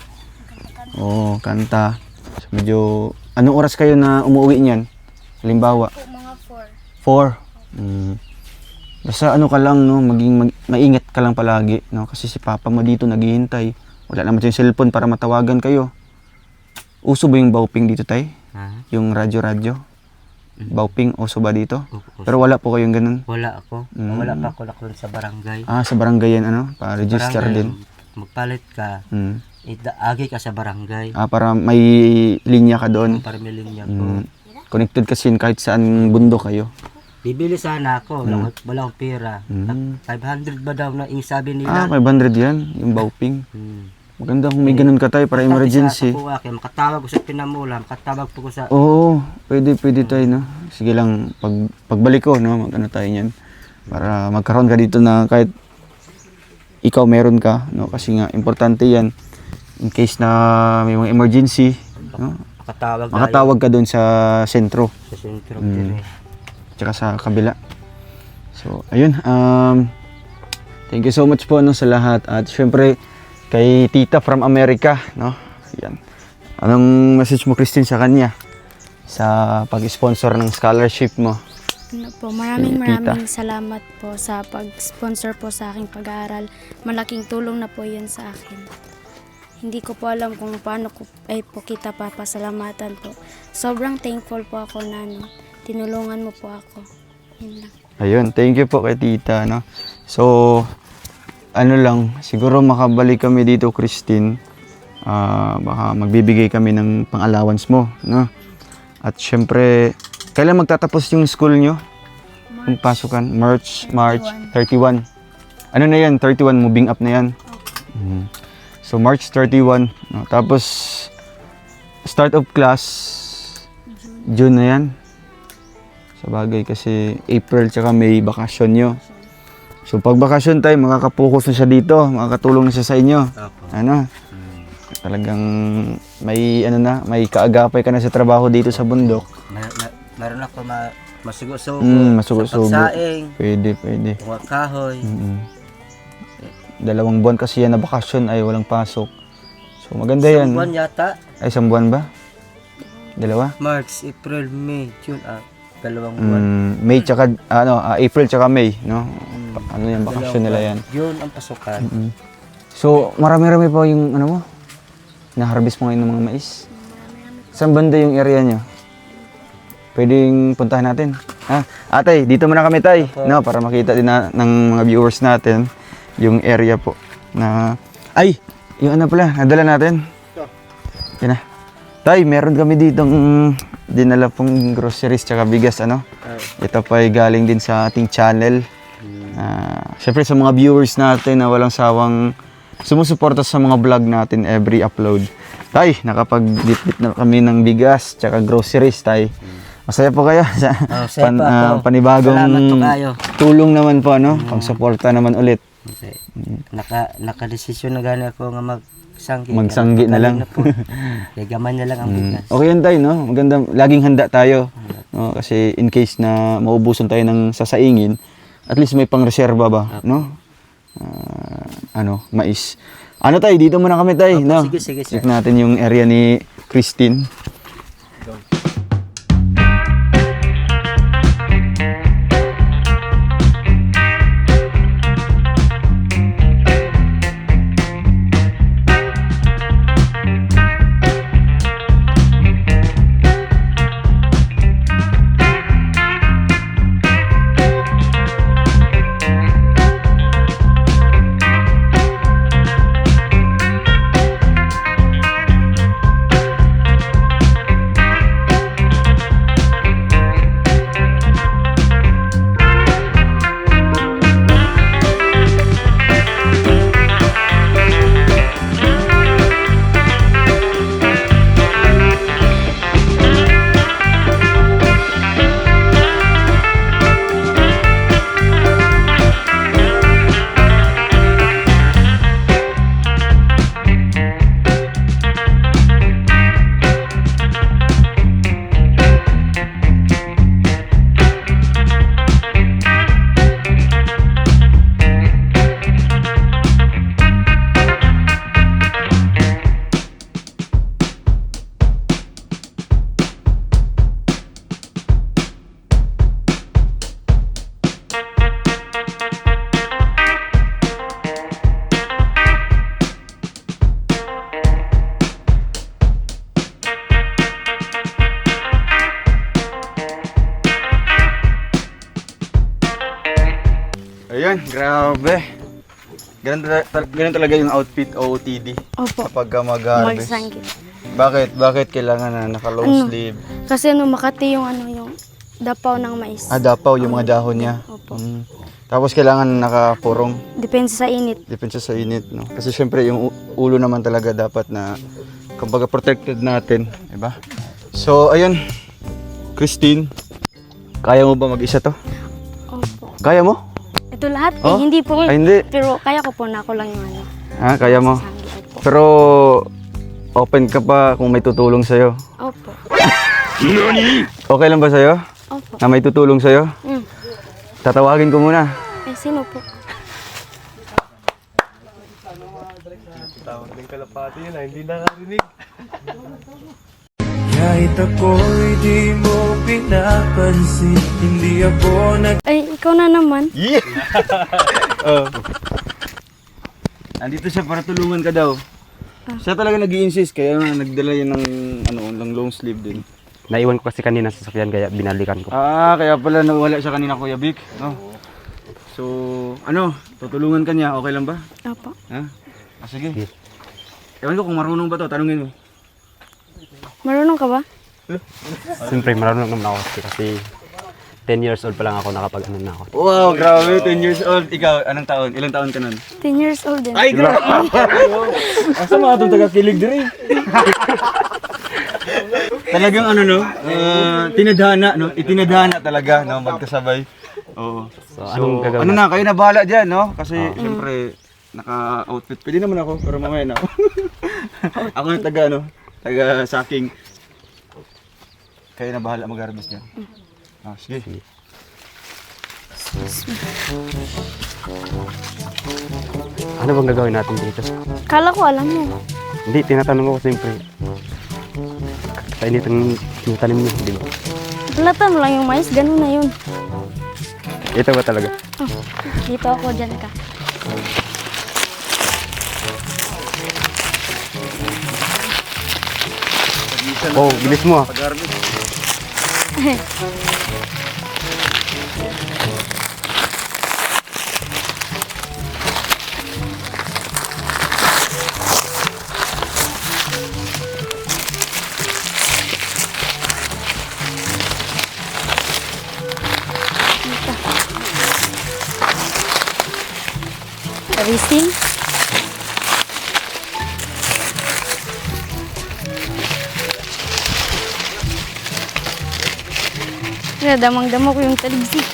S1: Oo, kanta. So, medyo, anong oras kayo na umuwi niyan? Halimbawa,
S2: po mga
S1: 4.
S2: 4.
S1: Basta ano ka lang, no? Maingat ka lang palagi, no? Kasi si papa mo dito naghihintay. Wala naman yung cellphone para matawagan kayo. Uso ba yung bauping dito, tay?
S6: Ha?
S1: Yung radyo-radyo? Bauping, uso ba dito?
S6: Uso.
S1: Pero wala po kayong ganun.
S6: Wala ako. Wala pa ako nakon sa barangay.
S1: Sa barangay yan, ano? Pa-register
S6: Barangay,
S1: din.
S6: Magpalit ka.
S1: Mm.
S6: Agi ka sa barangay.
S1: Para may linya ka doon.
S6: Para may linya ko.
S1: Connected kasi yun kahit saan bundok kayo.
S6: Bibili sana ako. Wala akong pera. 500 ba daw na yung sabi nila?
S1: 500 yan, yung bauping. Maganda kung may ganun ka tayo para emergency.
S6: Makatawag ko sa pinamula. Makatawag po ko sa...
S1: Oo, pwede tayo, no? Sige lang, pagbalik ko, no? Mag-ano tayo niyan. Para magkaroon ka dito na kahit ikaw meron ka, no? Kasi nga, importante yan. In case na may mga emergency, no? Makatawag ka doon sa sentro.
S6: Sa sentro.
S1: Tsaka sa kabila. So, ayun. Thank you so much po, no, sa lahat. At syempre, kay Tita from America, no? Yan. Anong message mo, Christine, sa kanya? Sa pag-sponsor ng scholarship mo?
S2: Maraming
S1: Tita.
S2: salamat po sa pag-sponsor po sa aking pag-aaral. Malaking tulong na po yan sa akin. Hindi ko po alam kung paano ko po kita papasalamatan po. Sobrang thankful po ako na tinulungan mo po ako. Yun lang.
S1: Ayun, thank you po kay Tita, no? So, ano lang, siguro makabalik kami dito, Christine. Baka magbibigay kami ng pang-allowance mo, no? At syempre, kailan magtatapos yung school nyo? Yung pasukan? March 31. Ano na yan? 31, moving up na yan. So, March 31. No? Tapos, start of class, June na yan. Sa bagay kasi April tsaka May, bakasyon nyo. So, pag bakasyon tayo, makakapokus na siya dito. Makakatulong na siya sa inyo. Ano? Talagang may may kaagapay ka na sa trabaho dito sa bundok.
S6: Meron ako masugo-sugo.
S1: Masugo-sugo.
S6: Sa pagsaing.
S1: Pwede.
S6: Mga kahoy.
S1: 2 buwan kasi yan na bakasyon ay walang pasok. So maganda yan.
S6: 1 buwan yata.
S1: Ay, 1 buwan ba? 2?
S6: March, April, May, June. 2 buwan.
S1: May tsaka, April tsaka May, no? Ano yan, bakasyon nila yan.
S6: June ang pasukan.
S1: So, marami-rami pa yung, mo? Na-harvest mo ngayon ng mga mais? Saan banda yung area nyo? Pwedeng puntahan natin. Atay, dito muna kami, tay. No, para makita din ng mga viewers natin yung area po. Yung pala, nadala natin. Yan na. Tay, meron kami ditong dinala pong groceries tsaka bigas, Ito pa ay galing din sa ating channel. Siyempre sa mga viewers natin na walang sawang sumusuporta sa mga vlog natin every upload. Tay, nakapag-ditbit na kami ng bigas tsaka groceries, tay. Masaya po kayo sa panibagong
S6: Salamat po kayo.
S1: tulong naman po, pang-suporta naman ulit.
S6: Okay. Naka-desisyon na gani ako nga magsanggi.
S1: Magsanggi na lang.
S6: Kaya gamay na lang ang bigas.
S1: Okay yan, tay, no? Maganda, laging handa tayo. No? Kasi in case na maubusan tayo ng sasaingin, at least may pang-reserva ba, no? Mais. Tay, dito muna kami, tay, no?
S6: Sige, sir.
S1: Check natin yung area ni Christine. Ayan, grabe. Ganun talaga yung outfit OOTD
S2: Opo.
S1: kapag ka mag-harvest.
S2: Magsangkit.
S1: Bakit kailangan na naka-long
S2: Ano?
S1: sleeve?
S2: Kasi makati yung yung dapaw ng mais.
S1: Dapaw yung mga dahon niya.
S2: Opo.
S1: Tapos kailangan nakapurong.
S2: Depende sa init.
S1: Depende sa init, no? Kasi syempre yung ulo naman talaga dapat na kumbaga protected natin, di ba? So, ayun. Christine, kaya mo ba mag-isa to?
S2: Opo.
S1: Kaya mo?
S2: Ito lahat
S1: Oh?
S2: hindi po.
S1: Ay, hindi.
S2: Pero kaya ko po na ako lang yung
S1: Ha, kaya mo?
S2: sangkit po.
S1: Pero open ka pa kung may tutulong sa'yo.
S2: Opo.
S1: Okay lang ba sa'yo?
S2: Opo.
S1: Na may tutulong sa'yo?
S2: Mm.
S1: Tatawagin ko muna.
S2: Eh, sino po?
S3: Kahit ako'y di mo pinapansin, hindi ako
S2: Ay, ikaw na naman.
S1: Yeah! oh. Andito siya para tulungan ka daw. Siya talaga nag-i-insist kaya nga nagdala yan ng long sleeve din.
S4: Naiwan ko kasi kanina sa sasakyan kaya binalikan ko.
S1: Kaya pala nawala siya kanina Kuya Vic, no? So, tutulungan ka niya, okay lang ba?
S2: Opo.
S1: Ha? Sige.
S4: Sige.
S1: Ewan ko kung marunong ba to, tanungin mo.
S2: Marunong ka ba?
S4: Siyempre marunong naman ako kasi 10 years old pa lang ako nakapag-ano na ako.
S1: Wow, grabe, 10 years old. Ikaw, anong taon? Ilang taon ka nun?
S2: 10 years old din.
S1: Ay, grabe! Asa mga itong taga-kilig din Talagang tinadhana, no? Itinadhana talaga, no? Magkasabay. Oo.
S4: So, anong gagawin
S1: Ano na, kayo na bahala dyan, no? Kasi, siyempre, naka-outfit. Pwede naman ako, pero mamaya na ako. Ako yung taga-sacking. Kayo na bahala mag-harvest dyan. Sige.
S4: Ano bang gagawin natin dito?
S2: Kala ko alam mo.
S4: Hindi, tinatanong ko siyempre. Kainit ang tanim niyo, di ba?
S2: Balatan mo lang yung mais, ganun na yun.
S4: Ito ba talaga?
S2: Oh, dito ako, dyan ka.
S4: Oh, bilis mo ah.
S2: Racing. Kaya damang-damo ko yung taligsik.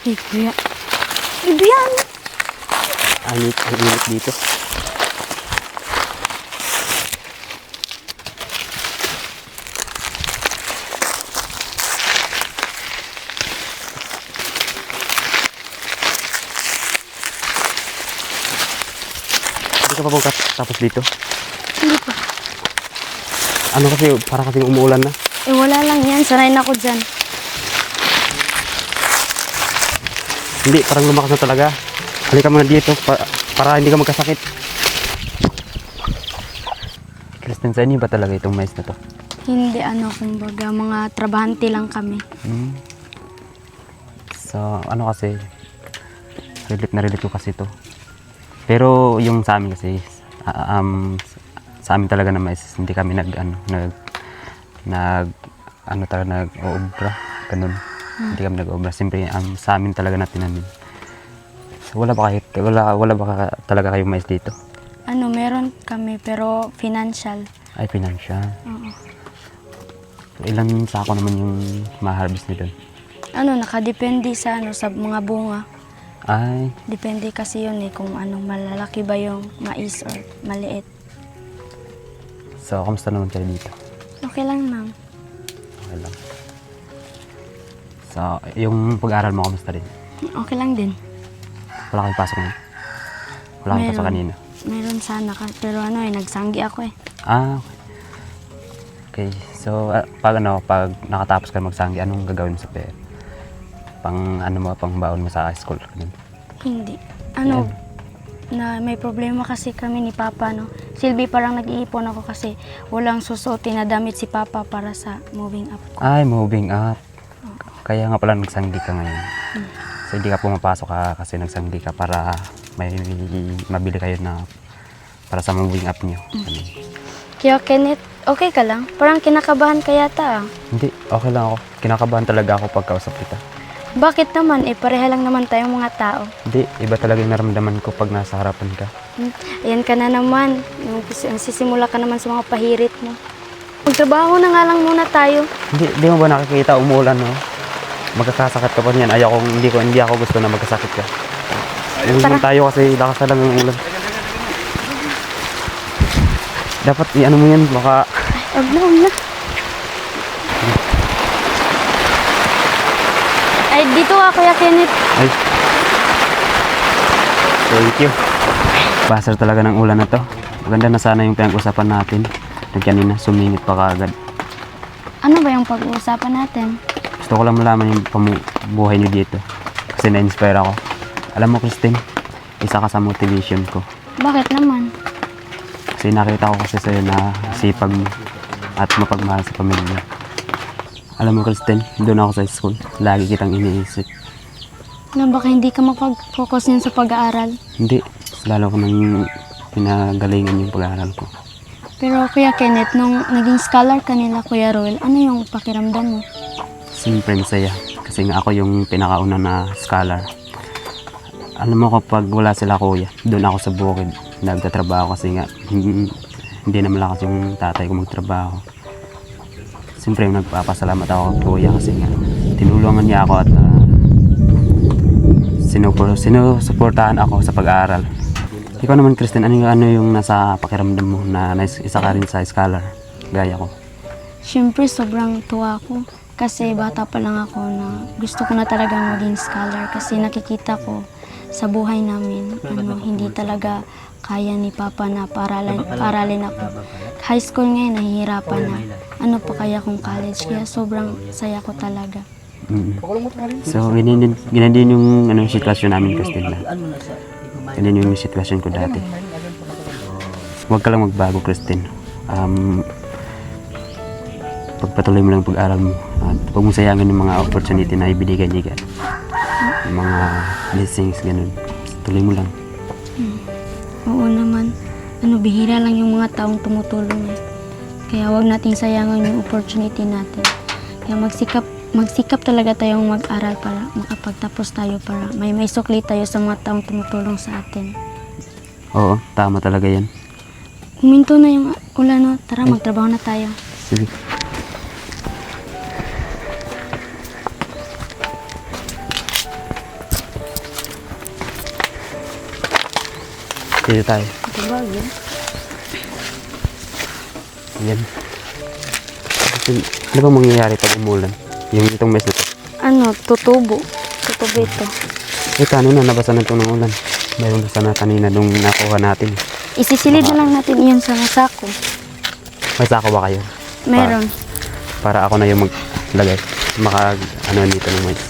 S2: Hey, kuya. Ibiyan!
S4: Ang init dito. Hindi ka pa bang tapos dito?
S2: Hindi pa.
S4: Ano kasi, para kasing umuulan na.
S2: Eh, wala lang yan. Sanay na ako dyan.
S4: Hindi, parang lumakas na talaga. Halika muna dito para hindi ka magkasakit. Kristen, sa inyo ba talaga itong mais na to?
S2: Hindi, kumbaga, mga trabahante lang kami.
S4: So, ano kasi, relate ko kasi ito. Pero yung sa amin kasi, sa amin talaga na mais, hindi kami nag-obra, ganun. Hindi kami nag-obra. Siyempre, sa amin talaga na tinanim. So, wala ba talaga kayong mais dito?
S2: Meron kami, pero financial.
S4: Ay, financial.
S2: Oo.
S4: So, ilan sako naman yung ma-harvest nyo doon?
S2: Nakadepende sa sa mga bunga.
S4: Ay,
S2: Depende kasi yun kung malalaki ba yung mais or maliit.
S4: so, kamusta naman kayo dito?
S2: Okay lang, ma'am.
S4: Okay lang. So, yung pag-aaral mo, kamusta rin?
S2: Okay lang din.
S4: Wala kayong pasok na? Wala kayong pasok kanina?
S2: Meron sana pero nagsanggi ako
S4: Ah, okay. So, pag nakatapos ka magsanggi, anong gagawin mo sa pera? Pang baon mo sa school? Ganun.
S2: Hindi. na may problema kasi kami ni Papa, no. Silbi, parang nag-iipon ako kasi walang susuotin na damit si Papa para sa moving up ko.
S4: Ay, moving up. Kaya nga pala nagsanggi ka ngayon. So hindi ka pumapasok ka kasi nagsanggi ka para may mabili kayo na para sa moving up nyo. Ano?
S2: Kaya Kenneth, okay ka lang? Parang kinakabahan ka yata, ah.
S4: Hindi, okay lang ako. Kinakabahan talaga ako pagkausap kita.
S2: Bakit naman? Pareha lang naman tayong mga tao.
S4: Hindi, iba talaga yung naramdaman ko pag nasa harapan ka.
S2: Ayan ka na naman. Sisimula ka naman sa mga pahirit mo. Magtrabaho na nga lang muna tayo.
S4: Hindi mo ba nakikita umulan, no? Magkakasakit ka pa niyan. Hindi ako gusto na magkasakit ka. Umulan tayo kasi lakas na lang ng ulan. Dapat i-ano mo yan, baka...
S2: Ay, wag na. Ay, dito ka, Kuya Kenneth.
S4: Ay. Thank you. Basar talaga ng ulan na to. Maganda na sana yung pinag-usapan natin. Kanina, sumingit pa kaagad.
S2: Ano ba yung pag-uusapan natin?
S4: Gusto ko lang malaman yung buhay niyo dito. Kasi na-inspire ako. Alam mo, Christine, isa ka sa motivation ko.
S2: Bakit naman?
S4: Kasi nakita ko kasi sa'yo na sipag mo at mapagmahal sa pamilya. Alam mo, Christine, doon ako sa school. Lagi kitang iniisip.
S2: Na baka hindi ka makapag-focus niyan sa pag-aaral.
S4: Hindi, lalo ko nang pinagalingan yung pag-aaral ko.
S2: Pero Kuya Kenneth, nung naging scholar ka nila, Kuya Roel, ano yung pakiramdam mo?
S4: Siyempre masaya. Kasi nga ako yung pinakauna na scholar. Alam mo kapag wala sila kuya, doon ako sa bukid. Nagtatrabaho kasi nga hindi na malakas yung tatay ko magtrabaho. Siyempre nagpapasalamat ako kay kuya kasi nga tinulungan niya ako at sinusuportahan ako sa pag-aaral. Ikaw naman, Christine, ano yung nasa pakiramdam mo na isa ka rin sa scholar gaya ko?
S2: Siyempre, sobrang tuwa ko. Kasi bata pa lang ako na gusto ko na talagang maging scholar kasi nakikita ko sa buhay namin, hindi talaga kaya ni Papa na paralin ako. High school ngayon, nahihirapan na. Ano pa kaya kung college? Kaya sobrang saya ko talaga.
S4: So, ganyan din yung sitwasyon namin, Christine. Ganyan yung sitwasyon ko dati. Huwag ka lang magbago, Christine. Pagpatuloy mo lang pag-aral mo. At huwag mo sayangin yung mga opportunity na ibinigay niya. Yung mga blessings, ganun. Tuloy mo lang.
S2: Oo naman. Bihira lang yung mga taong tumutulong eh. Kaya huwag nating sayangin yung opportunity natin. Kaya magsikap talaga tayong mag-aral para makapagtapos tayo para may sukli tayo sa mga taong tumutulong sa atin.
S4: Oo, tama talaga yan.
S2: Huminto na yung ulan, no? Tara, magtrabaho na tayo.
S4: Sige. Dito tayo.
S2: Diba, yun?
S4: Yan. Ano bang mangyayari pag umulan? Yung itong mes na to.
S2: Tutubo. Tutubo ito.
S4: Kanina nabasa na ito ng ulan. Mayroon na sana kanina nung nakuha natin.
S2: Isisilid na lang natin iyon sa sako.
S4: May sako ba kayo?
S2: Meron.
S4: Para ako na yung maglagay. Dito ng mais.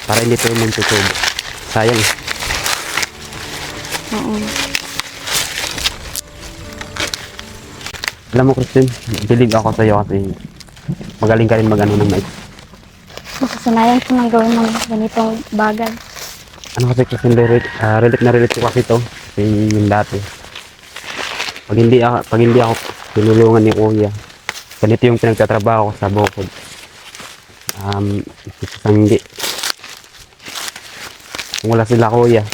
S4: Para hindi ito yung tutubo. Sayang eh.
S2: Oo.
S4: Alam mo, Christine, bilig ako sa'yo kasi magaling ka rin mag-ano ng mais.
S2: Nakasanayan ko nang gawin ng ganitong bagay.
S4: Ano kasi, Christine, relate ko kasi ito. Kasi yung dati. Pag hindi ako tinulungan ni kuya, ganito yung pinagtatrabaho ko sa bukod. Sanggi. Kung wala sila kuya,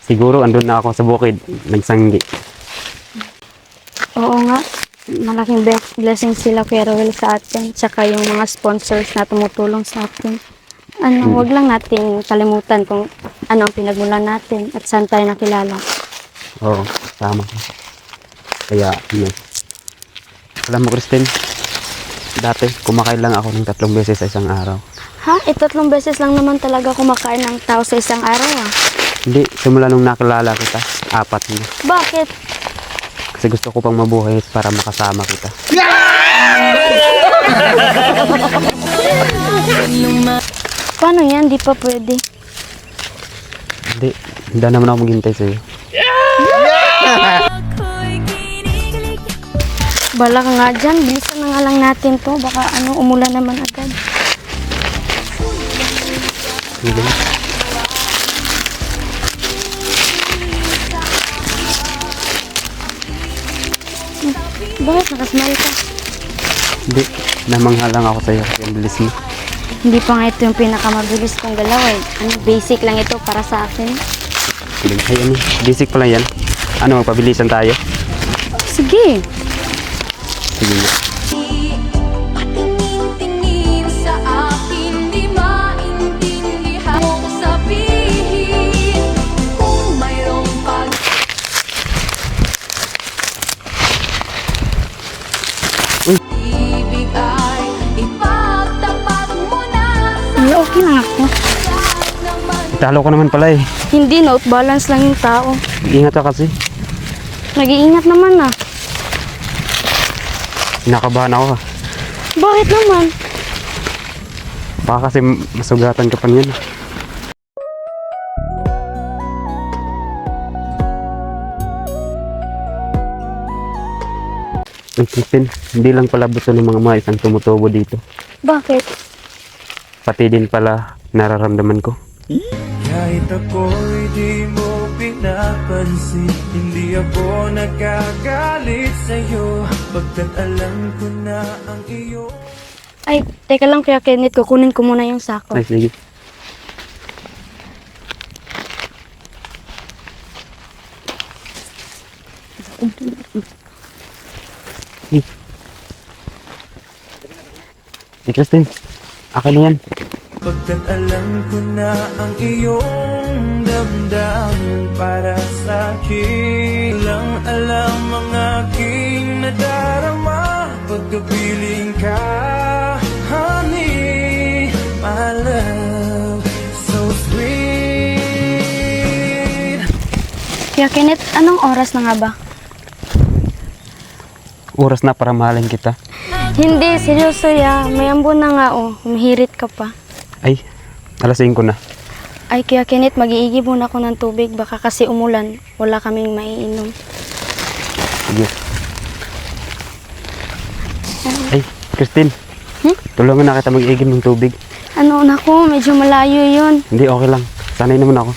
S4: siguro andun na ako sa bukid, nagsanggi.
S2: Oo nga. Malaking blessing sila Kuya Roel sa atin. Tsaka yung mga sponsors na tumutulong sa atin. Wag lang natin kalimutan kung ano ang pinagmulan natin at saan tayo nakilala.
S4: Oo, tama. Kaya, yun. Alam mo, Christine, dati kumakain lang ako ng 3 beses sa isang araw.
S2: Ha? 3 beses lang naman talaga kumakain ng tao sa isang araw, ah.
S4: Hindi, simula nung nakilala kita, 4 na.
S2: Bakit?
S4: Kasi gusto ko pang mabuhay para makasama kita.
S2: Paano yan? Di pa pwede.
S4: Hindi naman ako maghintay sa'yo.
S5: Ako'y kinikilig.
S2: Bala ka nga dyan, bilisan na nga lang natin to. Baka umulan naman agad.
S4: Hindi.
S2: Bakit nakasmile ka?
S4: Hindi. Namangha lang ako sa'yo kasi ang bilis mo.
S2: Hindi pa nga ito yung pinakamabilis kong galaw eh. Basic lang ito para sa akin.
S4: Ay, ano? Basic pa lang yan. Ano, magpabilisan tayo?
S2: Sige.
S4: Sige nga.
S5: Patingin-tingin sa akin, di maintindihan mong sabihin kung mayroong pag-ibig ay ipagtapat mo na
S2: Ay, okay lang ako.
S5: lahat naman.
S4: Talo ka naman pala eh.
S2: Hindi, note balance lang yung tao.
S4: Ingat ka kasi.
S2: Nag-iingat naman ah.
S4: Nakabahan ako ha.
S2: Bakit naman?
S4: Baka kasi masugatan ka pa niyan. Ang Christine, hindi lang pala buto ng mga isang tumutubo dito.
S2: Bakit?
S3: Pati din pala nararamdaman ko.
S7: Kahit ako'y di mo pinapansin, hindi ako nagagalit sa'yo, pagkat alam ko na ang iyo.
S2: Ay, teka lang Kuya Kenneth, kukunin ko muna yung sako.
S4: Ay, sige. Christine, akin na yan.
S7: Pagkat alam ko na ang iyong damdamin para sa'kin, lang alam ang aking nadarama, pagkapiling ka, honey, my love, so sweet.
S2: Kuya Kenneth, anong oras na nga ba?
S4: Oras na para mahalin kita.
S2: Hindi, seryoso ya. May ambon na nga oh. Humihirit ka pa.
S4: Ay, alas 5 na.
S2: Ay, Kuya Kenneth, mag-iigib muna ako ng tubig. Baka kasi umulan. Wala kaming maiinom.
S4: Sige. Ay, Christine. Tulungan na kita mag-igim ng tubig.
S2: Ano, naku, medyo malayo yun.
S4: Hindi, okay lang. Sanay naman ako.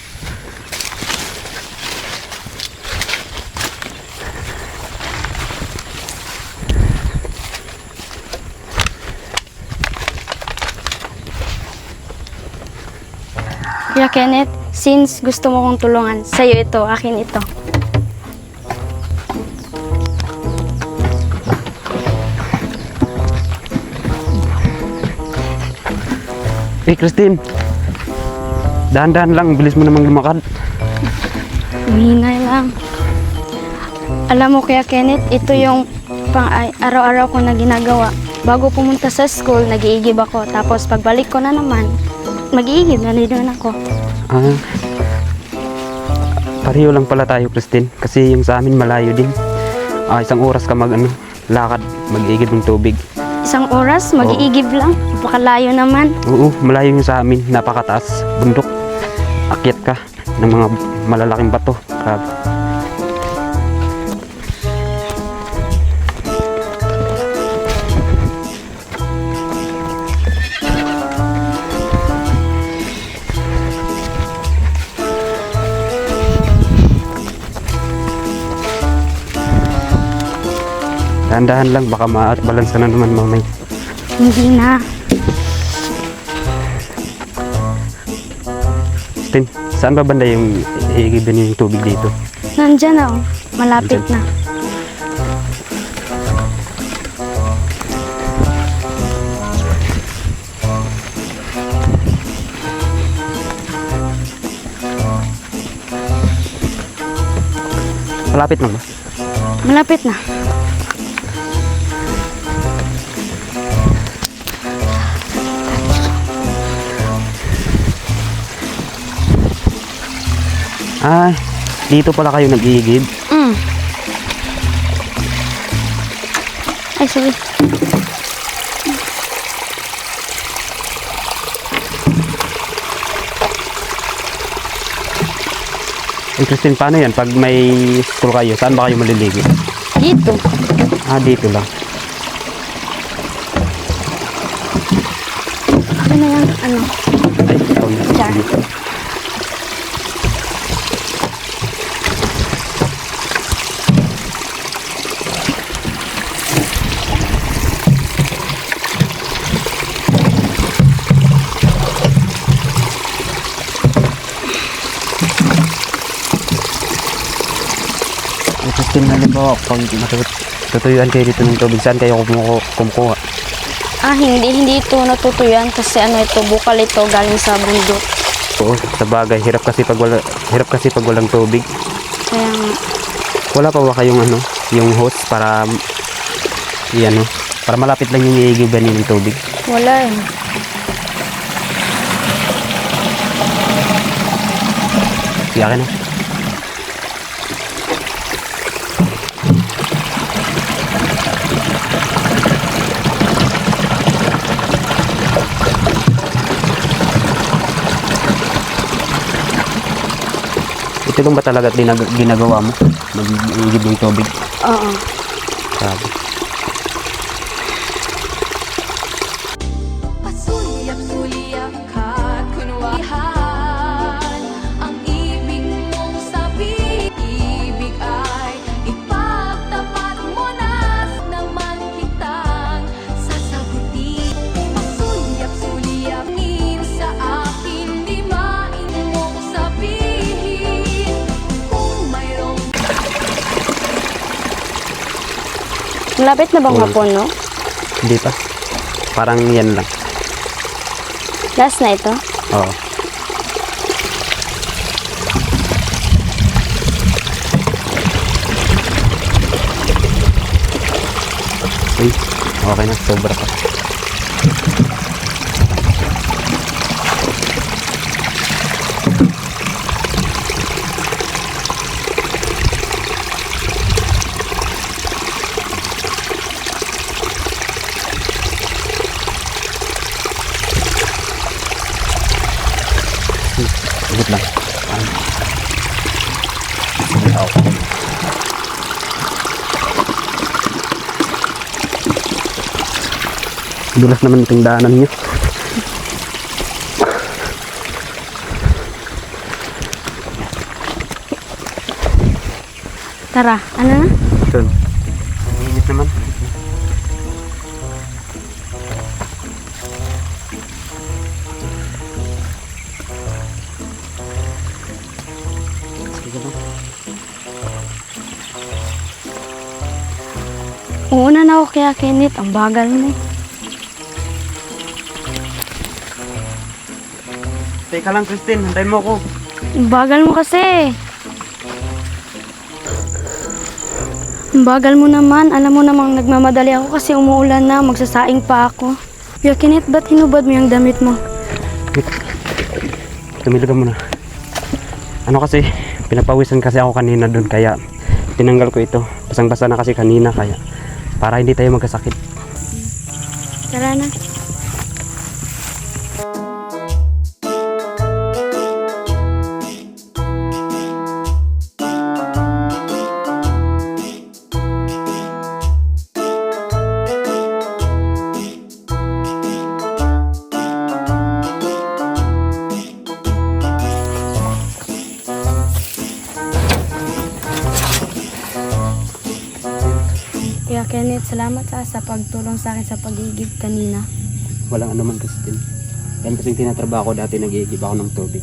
S2: Kuya Kenneth, since gusto mo kong tulungan, sa'yo ito, akin ito.
S4: Eh, Christine. Dahan-dahan lang. Bilis mo namang lumakad.
S2: Mahinay lang. Alam mo Kuya Kenneth, ito yung araw-araw ko na ginagawa. Bago pumunta sa school, nag-iigib ako. Tapos pagbalik ko na naman, mag-iigib na din ako.
S4: Ah, pareho lang pala tayo, Christine. Kasi yung sa amin malayo din. Isang oras ka lakad, mag-igib ng tubig.
S2: Isang oras, mag-iigib lang. Napakalayo naman.
S4: Oo, malayo yung sa amin. Napakataas. Bundok. Akyat ka ng mga malalaking bato. Grabe. Dahan-dahan lang, baka ma-balance ka na naman mamay.
S2: Hindi na.
S4: Christine, saan ba banda yung iigibin yung tubig dito?
S2: Nandyan na oh. Malapit na.
S4: Malapit na ba?
S2: Malapit na.
S4: Ah, dito pala kayo nag-iigib.
S2: Ay, sorry.
S4: Eh, Christine, paano yan? Pag may school kayo, saan ba kayo maliligo?
S2: Dito.
S4: Ah, dito lang.
S2: Ano na yung ano?
S4: Ay, ikaw na.
S2: Jar.
S4: Sige. Eh, Christine, halimbawa, pag tutuyuan kayo dito ng tubig, saan kayo kumukuha?
S2: Hindi ito natutuyuan kasi ano ito, bukal ito galing sa bundok.
S4: Oo, sa bagay, hirap kasi pag walang tubig.
S2: Kaya nga,
S4: Wala pa ba kayong ano, yung hose para para malapit lang yung iigiban ng tubig?
S2: wala eh.
S4: Sige, akin na. Ito lang ba talaga ginagawa mo? Mag-iigib ng tubig?
S2: Oo.
S4: Sabi.
S5: Pasulyap-sulyap ka't kunwarihan ang ibig mong sabihin. Ibig ay ipagtapat mo na naman kitang sasagutin. Pasulyap-sulyap ngin sa akin di main mong sabihin. Kung mayroong
S2: Malapit na bang
S4: Wala.
S2: hapon, no?
S4: Hindi pa. Parang yan lang.
S2: Last na ito?
S4: Oo. Uy, okay na. Sobra pa. Ikot lang. Dulas naman itong daanan niyo.
S2: Tara, ano na?
S4: Ito. Ang init naman. Sige lang.
S2: Uuna na ako kaya Kenneth, ang bagal mo.
S4: Teka lang, Christine. Hantayin mo ako.
S2: Ang bagal mo kasi. Ang bagal mo naman. Alam mo namang nagmamadali ako kasi umuulan na. Magsasaing pa ako. Kuya Kenneth, ba't hinubad mo yung damit mo?
S4: Tumilog ka muna. Ano kasi, pinapawisan kasi ako kanina doon kaya tinanggal ko ito. Basang-basa na kasi kanina kaya para hindi tayo magkasakit.
S2: Tara na. Kuya Kenneth, salamat sa pagtulong sa akin sa pag-iigib kanina.
S4: Walang anuman, Christine. Yan kasi tinatrabaho ko dati, nag-iigib ako ng tubig.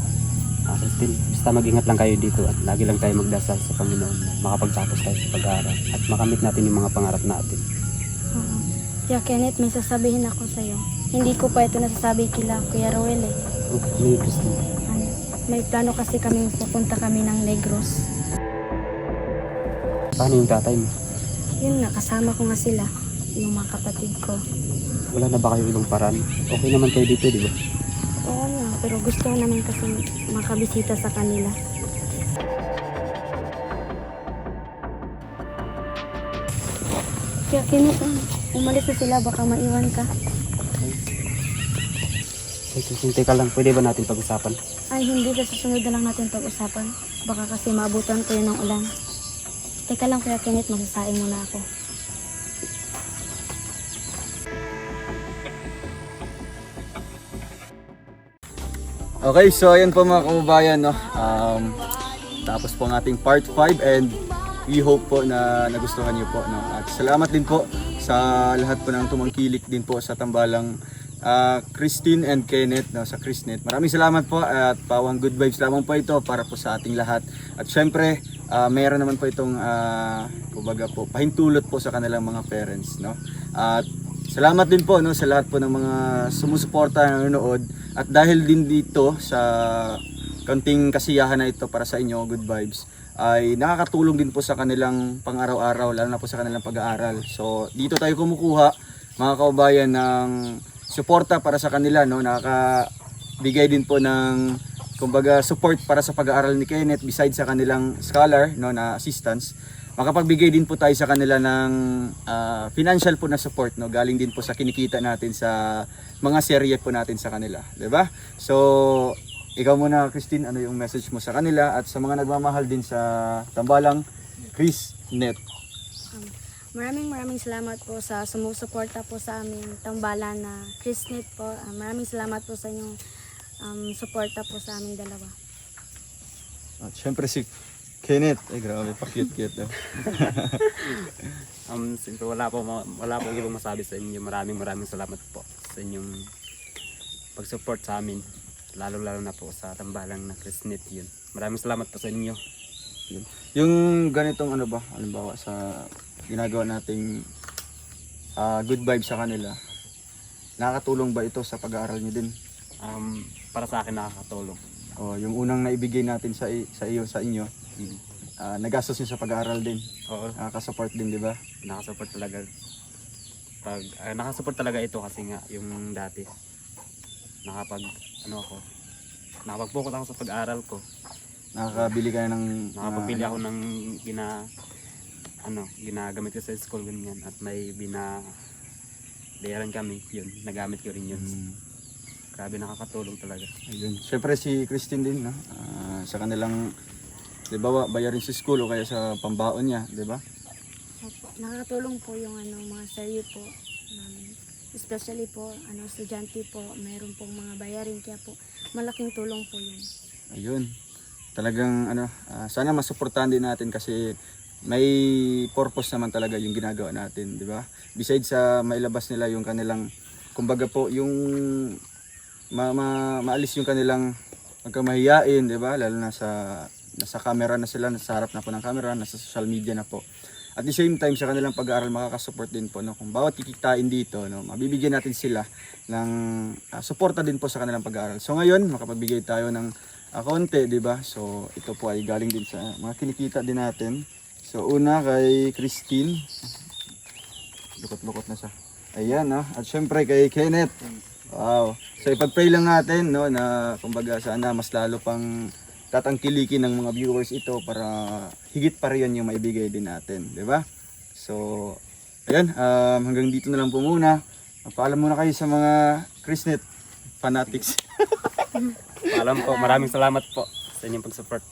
S4: Christine, basta mag-ingat lang kayo dito at lagi lang tayo magdasal sa Panginoon na makapagtapos tayo sa pag-aaral at makamit natin yung mga pangarap natin.
S2: Kuya Kenneth, may sasabihin ako sa'yo. Hindi ko pa ito nasasabi kila Kuya Roel eh.
S4: Okay, Christine.
S2: Ano, may plano kasi kami pupunta kami ng Negros.
S4: Paano yung tatay mo?
S2: Yun nga, kasama ko nga sila, yung mga kapatid ko.
S4: Wala na ba kayo ibang paraan? Okay naman kayo dito, di ba?
S2: Oo nga, pero gusto ko naman kasi makabisita sa kanila. Kaya umalis na sila, baka maiwan ka.
S4: Ay, Christine, teka lang. Pwede ba natin pag-usapan?
S2: Ay, hindi. Sa susunod na lang natin pag-usapan. Baka kasi maabutan ko yun ng ulan. Teka lang, Kuya Kenneth, masasain muna ako.
S1: Okay, so ayan po mga kababayan, no? Tapos po ang ating part 5 and we hope po na nagustuhan niyo po, no? At salamat din po sa lahat po ng tumangkilik din po sa tambalang Christine and Kenneth, no, sa Chrisnet. Maraming salamat po at pawang good vibes lamang po ito para po sa ating lahat. At syempre, mayroon naman po itong kumbaga po pahintulot po sa kanilang mga parents, no? At salamat din po, no, sa lahat po ng mga sumusuporta, nanonood. At dahil din dito sa kaunting kasiyahan na ito para sa inyo, good vibes, ay nakakatulong din po sa kanilang pang-araw-araw, lalo na po sa kanilang pag-aaral. So dito tayo kumukuha, mga kababayan, ng suporta para sa kanila, no? Nakakabigay din po ng kumbaga support para sa pag-aaral ni Kenneth besides sa kanilang scholar, no, na assistance. Makapagbigay din po tayo sa kanila ng financial po na support, no, galing din po sa kinikita natin sa mga serye po natin sa kanila, 'di ba? So ikaw muna, Christine, ano yung message mo sa kanila at sa mga nagmamahal din sa tambalang Chrisnet?
S2: Maraming salamat po sa sumusuporta po sa aming tambalan na Chrisnet po. Maraming salamat po sa inyong suporta po sa aming dalawa.
S1: At syempre si Kenneth, ay grabe, pa-cute-cute.
S4: Siyempre wala po ibang masabi sa inyo. Maraming salamat po sa inyong pag-support sa amin. Lalo na po sa tambalang na Chrisnet yun. Maraming salamat po sa inyo.
S1: Yung ganitong ano ba, halimbawa sa ginagawa nating good vibes sa kanila, nakakatulong ba ito sa pag-aaral niyo din?
S4: Para sa akin nakakatulong.
S1: O yung unang naibigay natin sa inyo, nagastos niyo sa pag-aaral din.
S4: Oo,
S1: Nakaka-support din, di ba?
S4: nakasupport talaga. Nakasupport talaga ito kasi nga yung dati nakapag-focus ako sa pag-aaral ko.
S1: Nakakabili ka na ng
S4: Nakapagpili ako ng ginagamit ko sa school ganyan at may binayaran kami, yun, nagamit ko rin yun. Grabe, nakakatulong talaga.
S1: Ayun. Siyempre si Christine din, no? Sa kanilang, di ba, bayarin sa school o kaya sa pambaon niya, di ba?
S2: Opo. Nakakatulong po yung mga serye po namin. Especially po, estudyante po, mayroon pong mga bayarin, kaya po malaking tulong po yun.
S1: Ayun. Talagang sana masuportahan din natin kasi may purpose naman talaga yung ginagawa natin, di ba? Besides sa mailabas nila yung kanilang, kumbaga po, yung maalis yung kanilang pagkamahiyain, di ba? Lalo na nasa camera na sila, nasa harap na po ng camera, nasa social media na po. At the same time, sa kanilang pag-aaral, makakasupport din po, no? Kung bawat kikitain dito, no, mabibigyan natin sila ng suporta din po sa kanilang pag-aaral. So ngayon, makapagbigay tayo ng konti, di ba? So ito po ay galing din sa mga kinikita din natin. So una kay Christine. Lukot-lukot na siya. Ayan, no? At syempre kay Kenneth. Wow. So ipag-pray lang natin, no, na kumbaga sana mas lalo pang tatangkilikin ng mga viewers ito para higit pa rin yung maibigay din natin, di ba? So ayan, hanggang dito na lang po muna. Paalam muna kayo sa mga Chrisnet fanatics.
S4: Paalam po, maraming salamat po sa inyong pag-support.